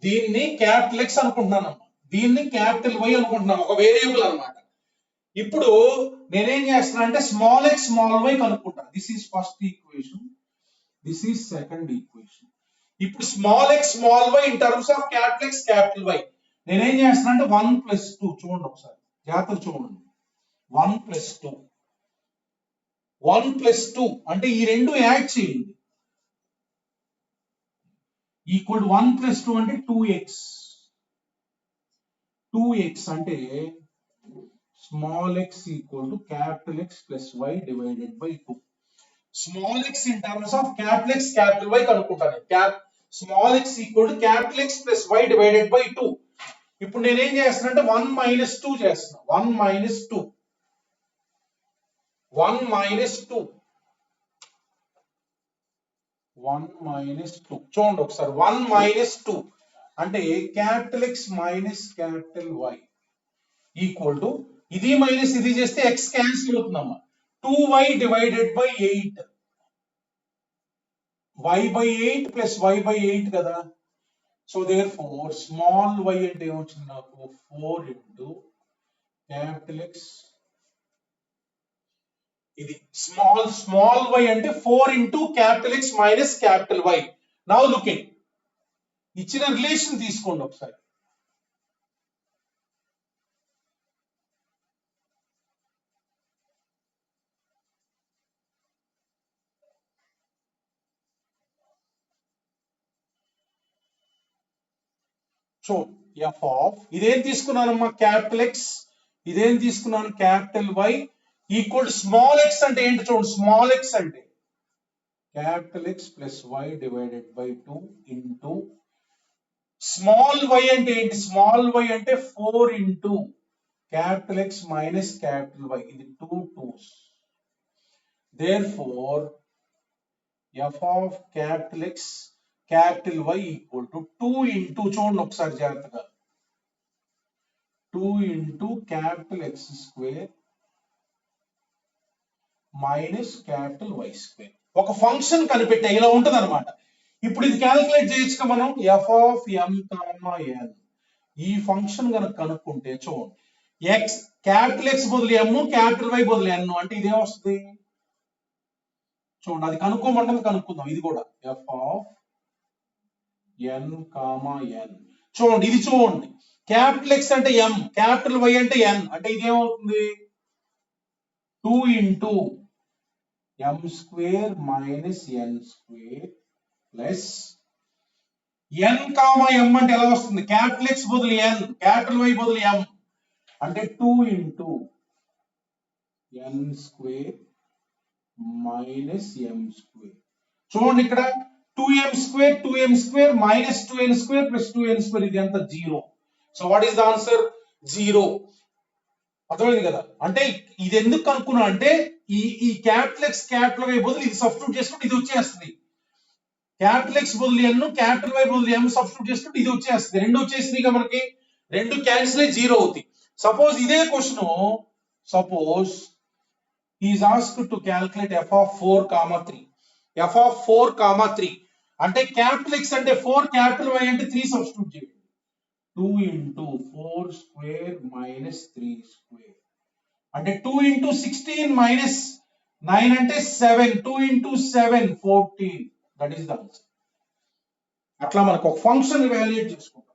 [SPEAKER 1] దీన్ని క్యాపిటల్ X అనుకుంటున్నాను, దీన్ని క్యాపిటల్ Y అనుకుంటున్నాను, ఒక వేరియబుల్ అన్నమాట. ఇప్పుడు నేనేం చేస్తున్నా అంటే స్మాల్ x స్మాల్ y కనుక్కుంటా. This is first equation, this is second equation. ఇప్పుడు small x small y in terms of capital X capital Y నేనేం చేస్తున్నా అంటే 1 + 2. చూడండి ఒకసారి జాగ్రత్తగా చూడండి, 1 + 2, 1 + 2 అంటే ఈ రెండు యాడ్ చేయండి, ఈక్వల్ 1 + 2 అంటే 2x. 2x అంటే small x equal to capital X plus y divided by 2. Small x in terms of capital X capital Y కనుక్కుంటాను. Small x equal to capital X plus y divided by 2. ఇప్పుడు నేను ఏం చేస్తున్నా అంటే 1 - 2 చేస్తున్నా, 1 - 2, 1 - 2, 1 - 2. చూడండి ఒకసారి, 1 - 2 అంటే capital X minus capital Y equal to ఇది మైనస్ ఇది చేస్తే x క్యాన్సిల్ అవుతుందమ్మా, 2y divided by 8, y/8 plus y/8 కదా. So therefore small y అంటే ఏమొచ్చింది నాకు 4 ఇంటూ క్యాపిటల్ X, ఇది స్మాల్ y అంటే 4 into capital X minus capital Y. Now looking, ఇచ్చిన రిలేషన్ తీసుకోండి ఒకసారి. చూడండి ఎఫ్ ఆఫ్ ఇదేం తీసుకున్నానమ్మా క్యాపిటల్ ఎక్స్, ఇదేం తీసుకున్నాను capital Y equal small X అంటే ఏంటి చూడండి, స్మాల్ ఎక్స్ అంటే capital X plus Y divided by 2 into small Y అంటే ఏంటి, స్మాల్ వై అంటే 4 into capital X minus capital Y, ఇది 2 2s. Therefore f of capital X capital Y equal to 2 into చూడండి ఒకసారి జాగ్రత్తగా 2 into capital X square minus capital Y square. ఒక function కనిపెట్టే ఇలా ఉంటది అనమాట. ఇప్పుడు ఇది క్యాలిక్యులేట్ చేయొచ్చుగా మనం f of M comma N. ఈ ఫంక్షన్ కనుక కనుక్కుంటే చూడండి ఎక్స్ క్యాపిటల్ ఎక్స్ బదులు ఎమ్ క్యాపిటల్ వై బదులు ఎన్ అంటే ఇదే వస్తుంది చూడండి. అది కనుక్కోమంటే కనుక్కుందాం. ఇది కూడా ఎఫ్ ఆఫ్ ఎన్ కామా ఎన్. చూడండి ఇది చూడండి క్యాపిటల్ ఎక్స్ అంటే ఎం, క్యాపిటల్ వై అంటే ఎన్ అంటే ఇదేమవుతుంది 2 ఇంటూ ఎం స్క్వేర్ మైనస్ ఎన్ స్క్వేర్ ప్లస్ ఎన్ కామా ఎం అంటే ఎలా వస్తుంది క్యాపిటల్ ఎక్స్ బదులు ఎన్ క్యాపిటల్ వై బదులు ఎం అంటే 2 ఇంటూ ఎన్ స్క్వేర్ మైనస్ ఎం స్క్వేర్. చూడండి ఇక్కడ 2m square 2m square minus 2n square plus 2n square ఇది ఎంత 0. So what is the answer 0. అర్థమైంది కదా. అంటే ఇది ఎందుకు కనుక్కున్నా అంటే ఈ క్యాపిటల్ ఎక్స్ క్యాపిటల్ వై బదులు ఇది సబ్స్టిట్యూట్ చేసుకుంటే ఇది వచ్చేస్తుంది. క్యాపిటల్ ఎక్స్ బదులు ఎన్ క్యాపిటల్ వై బదులు ఎం సబ్స్టిట్యూట్ చేసుకుంటే ఇది వచ్చేస్తుంది. రెండు వచ్చేసింది కదా మనకి, రెండు క్యాన్సిల్ అయ్యి 0 అవుతాయి. సపోజ్ ఇదే question suppose is asked to calculate F of 4 comma 3. F of 4 comma 3 అంటే క్యాపిటల్ ఎక్స్ అంటే 4 క్యాపిటల్ వై అంటే 3 సబ్స్టిట్యూట్ చేయండి 2 ఇంటూ 4 స్క్వేర్ మైనస్ 3 స్క్వేర్ అంటే 2 ఇంటూ 16 మైనస్ 9 అంటే 7 2 into 7 14 that is the answer. అట్లా మనకు ఒక ఫంక్షన్ వాల్యుయేట్ చేసుకుంటాం.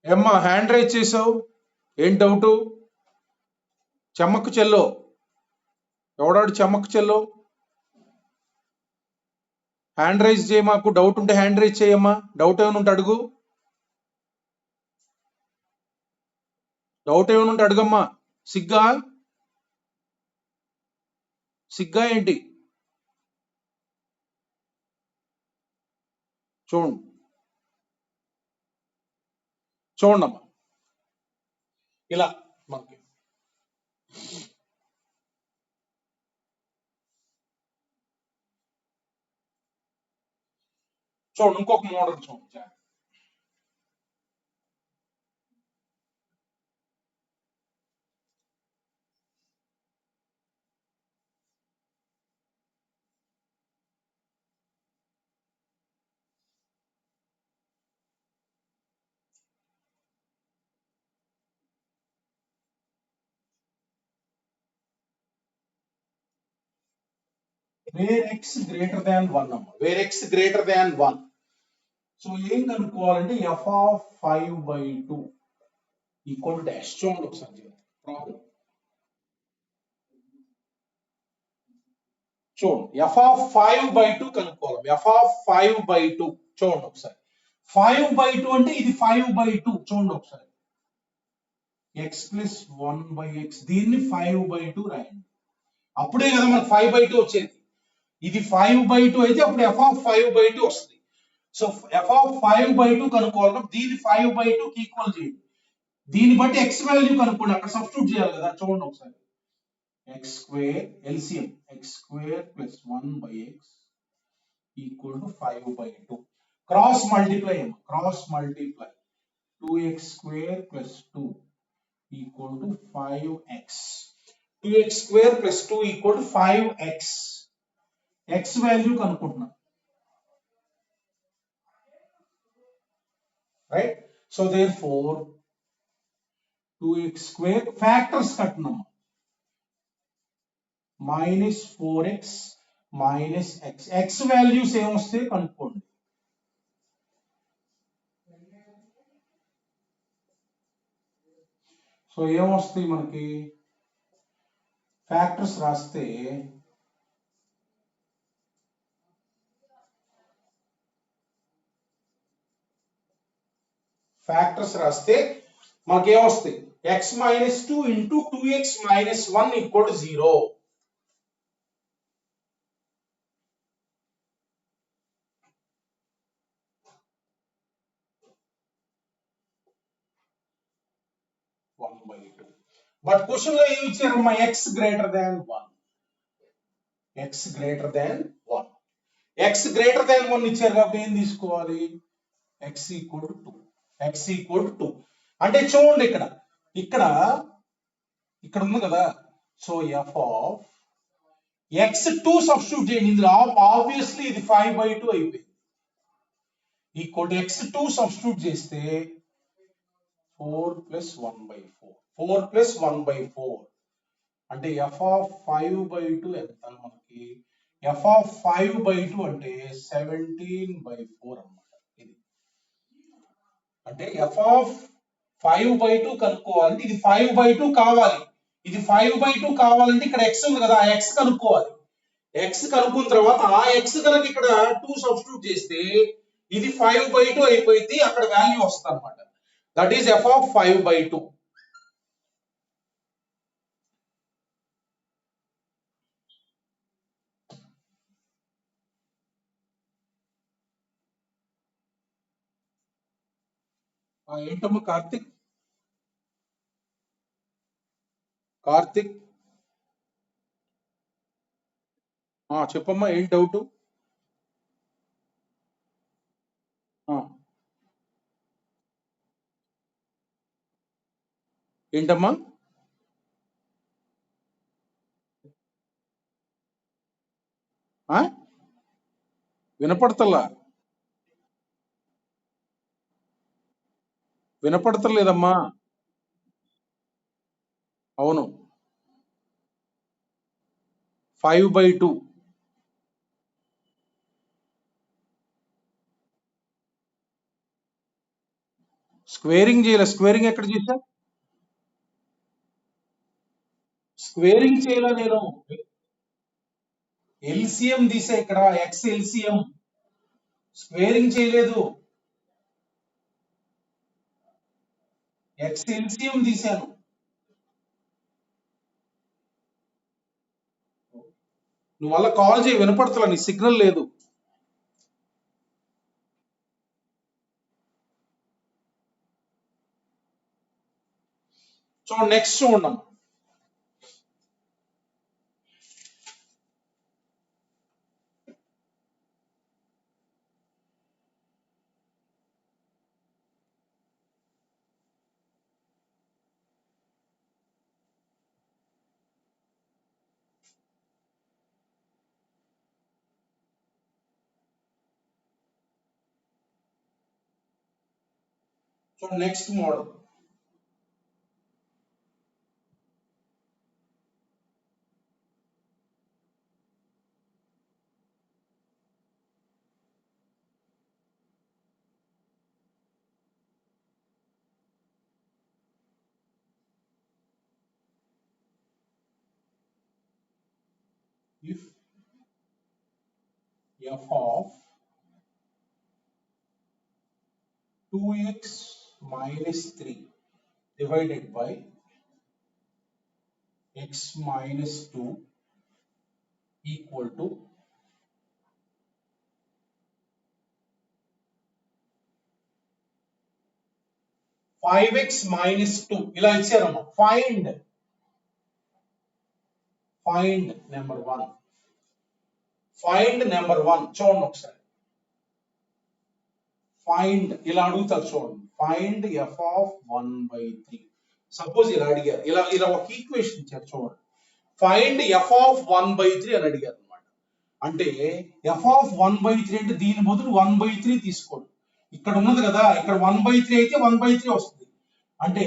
[SPEAKER 1] ఏమ్మా హ్యాండ్ రైజ్ చేసావు, ఏం డౌట్? చెమ్మక్కు చెల్లో, ఎవడాడు చెమ్మక్కు చెల్లో? హ్యాండ్ రైజ్ చేయ, మాకు డౌట్ ఉంటే హ్యాండ్ రైజ్ చేయమ్మా. డౌట్ ఏమైనా ఉంటే అడుగు, డౌట్ ఏమైనా ఉంటే అడుగమ్మా. సిగ్గా సిగ్గా ఏంటి? చూడండి చూడమ్మా ఇలా మనకి చూడండి ఇంకొక మోడల్ చూడండి. వేర్ ఎక్స్ గ్రేటర్ దాన్ 1 అమ్మ, where x greater than 1. So ఏం కనుక్కోవాలంటే ఎఫ్ ఆఫ్ 5/2 ఈక్వల్ డాష్. చూడండి ఒకసారి ప్రాబ్లం చూడండి ఎఫ్ ఆఫ్ 5/2 కనుక్కోవాలి. ఎఫ్ ఆఫ్ 5/2 చూడండి ఒకసారి 5/2 అంటే ఇది 5/2 చూడండి ఒకసారి ఎక్స్ ప్లస్ 1/x దీన్ని 5/2 రాయండి. అప్పుడే కదా మనకు 5/2 వచ్చేది. ఇది 5/2 అయితే అప్పుడు ఎఫ్ ఆఫ్ 5/2 వస్తుంది. సో ఎఫ్ ఆఫ్ 5/2 కనుక్కోవాలి. దీన్ని 5/2 కి ఈక్వల్ చేయండి. దీన్ని బట్టి ఎక్స్ వాల్యూ కనుక్కోండి, అక్కడ సబ్స్టిట్యూట్ చేయాలి కదా. చూడండి ఒకసారి X square LCM X square plus 1/x equal to 5/2. Cross multiply cross multiply 2x square plus 2 equal to 5x. 2x square plus 2 equal to 5x. x value కనుక్కుంటున్నాం, right. So therefore 2x square factors కట్టున్నాం minus 4x minus x. x values ఏమొస్తే కనుక్కోండి. So ఏమొస్తాయి మనకి factors రాస్తే మనకి ఏమొస్తాయి x minus 2 into 2x minus 1 equal to 0. But question లో ఏమి ఇచ్చారమ్మా x greater than 1 x greater than 1 x greater than 1 ఇచ్చారు కాబట్టి ఏం తీసుకోవాలి x equal to 2 x equal to 2 అంటే చూడండి ఇక్కడ ఉంది కదా so f of x2 substitute చేయండి ఇందులో ఆబ్వియస్లీ ఇది 5/2 అయిపోయింది ఈక్వల్ టు x2 సబ్స్టిట్యూట్ చేస్తే 4 plus 1/4 4 plus 1/4 అంటే f ఆఫ్ 5/2 ఎంత మనకి f ఆఫ్ 5/2 అంటే 17/4 అన్నమాట ఇది అంటే f ఆఫ్ 5/2 కనుక్కోవాలంటే ఇది 5/2 కావాలి ఇది 5/2 కావాలంటే ఇక్కడ x ఉంది కదా ఆ x కనుక్కోవాలి x కనుక్కున్న తర్వాత ఆ x కనుక ఇక్కడ 2 సబ్స్టిట్యూట్ చేస్తే ఇది 5/2 అయిపోయింది అక్కడ వాల్యూ వస్తుంది అన్నమాట దట్ ఈస్ f ఆఫ్ 5/2 ఏంటమ్మా కార్తిక్ చెప్పమ్మా ఏం డౌట్ ఏంటమ్మా వినపడతలేదమ్మా అవును 5/2 స్క్వేరింగ్ చేయాలి స్క్వేరింగ్ ఎక్కడ చేశా స్క్వేరింగ్ చేయాల నేను ఎల్సిఎం తీసా ఇక్కడ ఎక్స్ ఎల్సిఎం స్క్వేరింగ్ చేయలేదు ఎక్స్ ఎల్సిఎం తీశాను నువ్వు మళ్ళీ కాల్ చేయి వినపడతలా నీ సిగ్నల్ లేదు చూడండి నెక్స్ట్ చూడండి చూడండి next model if f of 2x minus 3 divided by x minus 2 equal to 5x minus 2 ఇలా ఇచ్చారమ్మా ఫైండ్ నెంబర్ 1 ఫైండ్ నెంబర్ 1 చూడండి ఒకసారి ఫైండ్ ఇలా అడుగుతారు చూడండి ఫైండ్ f ఆఫ్ 1/3 సపోజ్ ఇలా అడిగారు ఇలా ఒక ఈక్వేషన్ ఇచ్చారు చూడండి ఫైండ్ f ఆఫ్ 1/3 అని అడిగారు అనమాట అంటే f ఆఫ్ 1/3 అంటే దీని బదులు 1/3 తీసుకోండి ఇక్కడ ఉన్నది కదా ఇక్కడ 1/3 అయితే 1/3 వస్తుంది అంటే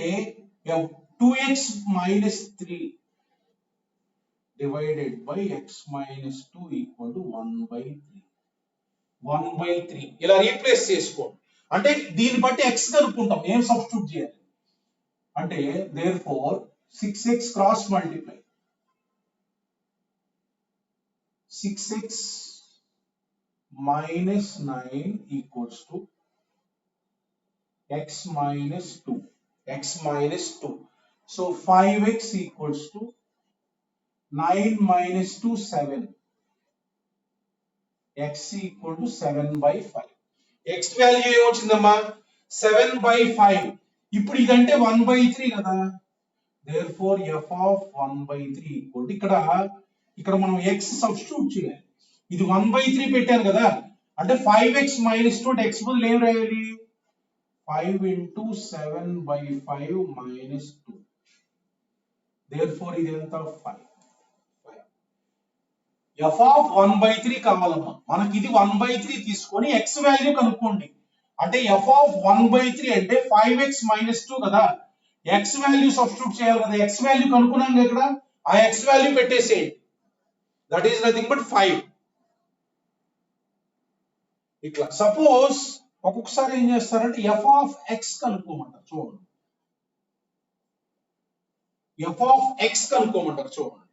[SPEAKER 1] 2x minus 3 divided by x minus 2 equal to 1/3 ఇలా రీప్లేస్ చేసుకోండి అంటే దీన్ని బట్టి x కనుక్కుంటాం ఏం సబ్స్టిట్యూట్ చేయాలి అంటే therefore 6x cross multiply 6x minus 9 equals to x minus 2 x minus 2. So 5x equals to 9 minus 2 7 x equal to 7/5. x value ఏమొచ్చిందమ్మా 7/5. ఇప్పుడు ఇదంటే 1/3 కదా, therefore f of 1/3 equal to ఇక్కడ మనం x సబ్స్టిట్యూట్ చేయాలి. ఇది 1/3 పెట్టాను కదా, అంటే 5x minus 2 అంటే x బదులు ఏం రాయాలి 5 into 7/5 minus 2. therefore ఇది ఎంత 5. f of 1/3 కావాలమ్మా, మనకి ఇది 1/3 తీసుకొని x వాల్యూ కనుక్కోండి. అంటే f of 1/3 అంటే 5x minus 2 కదా, x వాల్యూ సబ్స్టిట్యూట్ చేయాలి కదా, x వాల్యూ కనుక్కున్నాం కదా, ఇక్కడ ఆ x వాల్యూ పెట్టేసేయండి, దట్ ఈస్ నథింగ్ బట్ 5. ఇట్లా సపోజ్ ఒక్కొక్కసారి ఏం చేస్తారంటే f of x కనుక్కోమంటారు, చూడండి f of x కనుక్కోమంటారు చూడండి.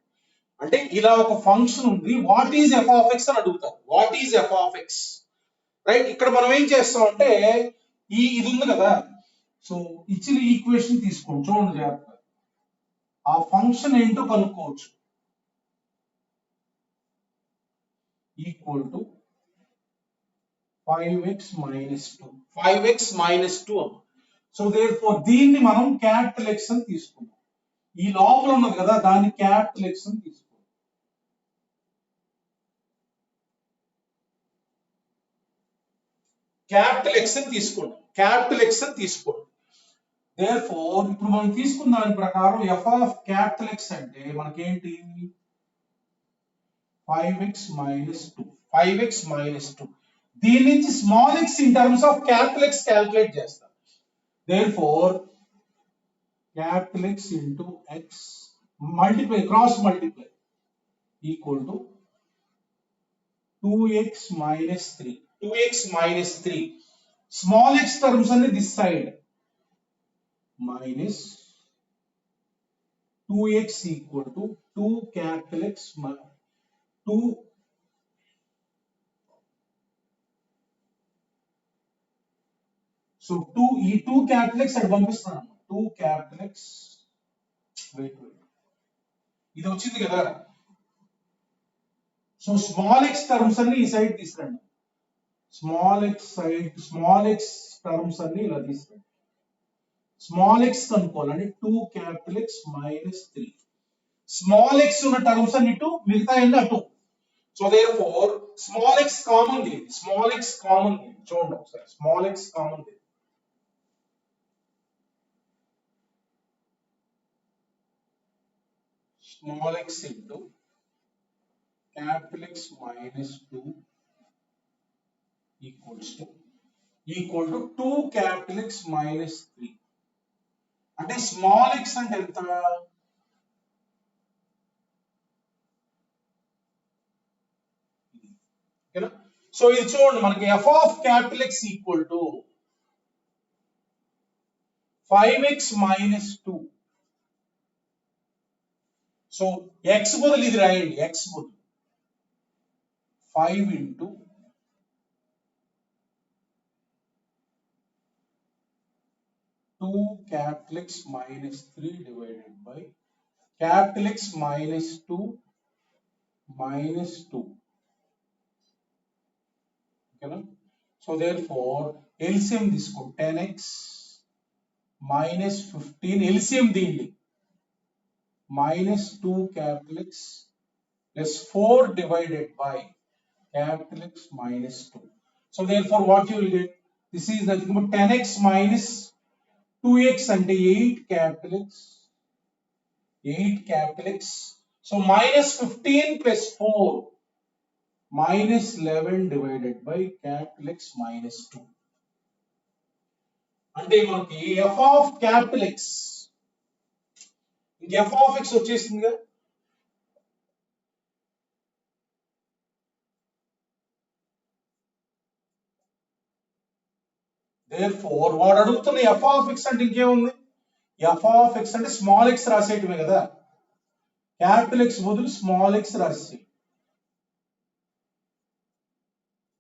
[SPEAKER 1] అంటే ఇలా ఒక ఫంక్షన్ ఉంది, what is f of x అని అడుగుతారు, what is f of x, right. ఇక్కడ మనం ఏం చేస్తాం అంటే ఇది ఉంది కదా, సో ఇచ్చిన ఈక్వేషన్ తీసుకోండి, చూడండి జాగ్రత్తగా, ఆ ఫంక్షన్ ఏంటో కనుక్కోవచ్చు. Equal to 5x minus 2 5x minus 2. So therefore దీన్ని మనం క్యాపిటల్ X అని తీసుకుందాం, ఈ లోపల ఉన్నది కదా దాన్ని క్యాపిటల్ X అని తీసుకుందాం. క్యాపిటల్ X అని తీసుకోండి, క్యాపిటల్ X అని తీసుకోండి. therefore ఇప్పుడు మనం తీసుకున్న దాని ప్రకారం f of క్యాపిటల్ X అంటే మనకేంటి 5x minus 2 5x minus 2. దీని నుంచి small x in terms of capital X calculate చేస్తాం. therefore capital X into x multiply cross multiply equal to 2x minus 3 2x minus 3. small x terms are this side minus 2x equal to 2 capital X 2 so 2 ఈ 2 capital X అటు పంపిస్తాను, 2 capital X wait ఇది వచ్చింది కదా, so small x terms అన్ని ఈ side తీసుకురండి, small x side small x terms అన్ని ఇలా తీసుకురండి, small x కనుక్కోవాలండి 2 capital X minus 3. Small x ఉన్న టర్మ్స్ అన్ని ఇటు, మిగతా అన్ని అటు. So therefore small x common the, small x common the చూడండి ఒకసారి, small x common the, small x into capital X minus 2 equal to 2 capital X minus 3. అంటే small x అంటే ఎంత ఓకేనా. సో ఇది చూడండి మనకి f of capital X equal to 5x minus 2. So x బదులు ఇది రాయండి, x బదులు 5 into 2 capital X minus 3 divided by capital X minus 2 minus 2. Okay, so therefore LCM తీసుకో 10x minus 15 LCM దీన్ని minus 2 capital X plus 4 divided by capital X minus 2. So therefore what you will get, this is nothing but 10x minus 2x and 8 capital X 8 capital X. So minus 15 plus 4 minus 11 divided by capital X minus 2. అంటే మనకి f of capital X f of x వచ్చేసింది కదా, therefore వాడు అడుగుతున్న f of x అంటే ఇంకేముంది F of X అంటే small X రాసేయటమే కదా, క్యాపిటల్ ఎక్స్ బదులు స్మాల్ ఎక్స్ రాసేయి.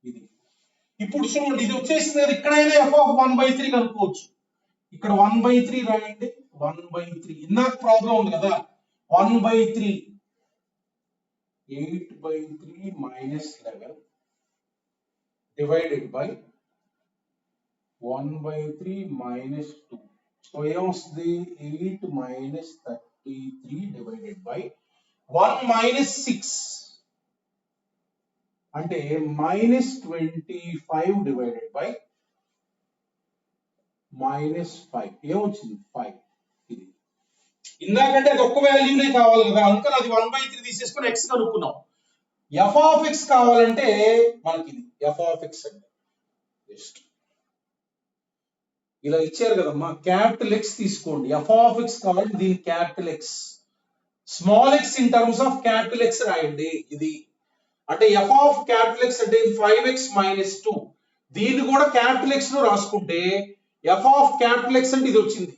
[SPEAKER 1] ఇది ఇప్పుడు చూడండి, ఇది వచ్చేసింది కదా, ఇక్కడైనా ఎఫ్ ఆఫ్ 1/3 కనుక్కోవచ్చు. ఇక్కడ 1/3 రాయండి, 1/3. ఇందాక ప్రాబ్లం ఉంది కదా, 1/3 8/3 minus 11 divided by 1/3 minus 2. So ఏమొస్తుంది, 8 minus 33 divided by 1 minus 6 అంటే minus 25 divided by minus 5. ఏమొచ్చింది 5. ఇది ఇందాకంటే అది ఒక్క వాల్యూనే కావాలి కదా, అందుకని అది 1/3 తీసేసుకొని x కనుక్కున్నాం. ఎఫ్ ఆఫ్ ఎక్స్ కావాలంటే మనకి ఇది ఎఫ్ ఆఫ్ ఎక్స్ అంటే జస్ట్ ఇలా ఇచ్చారు కదమ్మా, క్యాపిటల్ ఎక్స్ తీసుకోండి. ఎఫ్ ఆఫ్ ఎక్స్ కావాలంటే దీని capital X, small X in terms of capital X రాయండి. ఇది అంటే ఎఫ్ ఆఫ్ క్యాపిటల్ ఎక్స్ అంటే 5x minus 2. దీన్ని కూడా క్యాపిటల్ ఎక్స్ లో రాసుకుంటే ఎఫ్ ఆఫ్ క్యాపిటల్ ఎక్స్ అంటే ఇది వచ్చింది.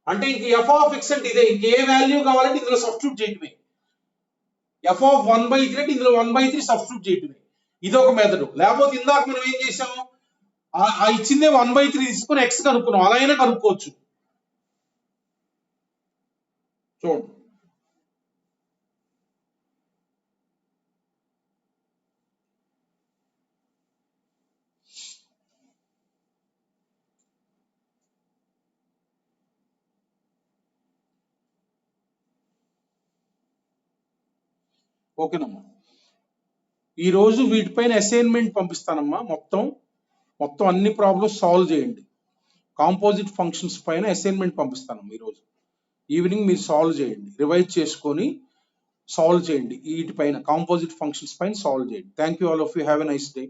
[SPEAKER 1] అంటే ఇంక ఎఫ్ ఆఫ్ ఎక్స్ అంటే ఇదే, ఇంకే వాల్యూ కావాలంటే ఇందులో సబ్స్టిట్యూట్ చేయటమే. ఎఫ్ ఆఫ్ 1/3 అంటే ఇందులో 1/3 సబ్స్టిట్యూట్ చేయటమే. ఇది ఒక మెథడ్. లేకపోతే ఇందాక మనం ఏం చేసాము, ఆ ఇచ్చిందే 1/3 తీసుకుని ఎక్స్ కనుక్కున్నాం, అలా అయినా కనుక్కోవచ్చు. చూడండి, ఓకేనమ్మా. ఈ రోజు వీటిపైన అసైన్మెంట్ పంపిస్తానమ్మా. మొత్తం అన్ని ప్రాబ్లమ్స్ సాల్వ్ చేయండి. కాంపోజిట్ ఫంక్షన్స్ పైన అసైన్మెంట్ పంపిస్తానమ్మా. ఈరోజు ఈవినింగ్ మీరు సాల్వ్ చేయండి, రివైజ్ చేసుకొని సాల్వ్ చేయండి. వీటిపైన కాంపోజిట్ ఫంక్షన్స్ పైన సాల్వ్ చేయండి. Thank you all of you. Have a nice day.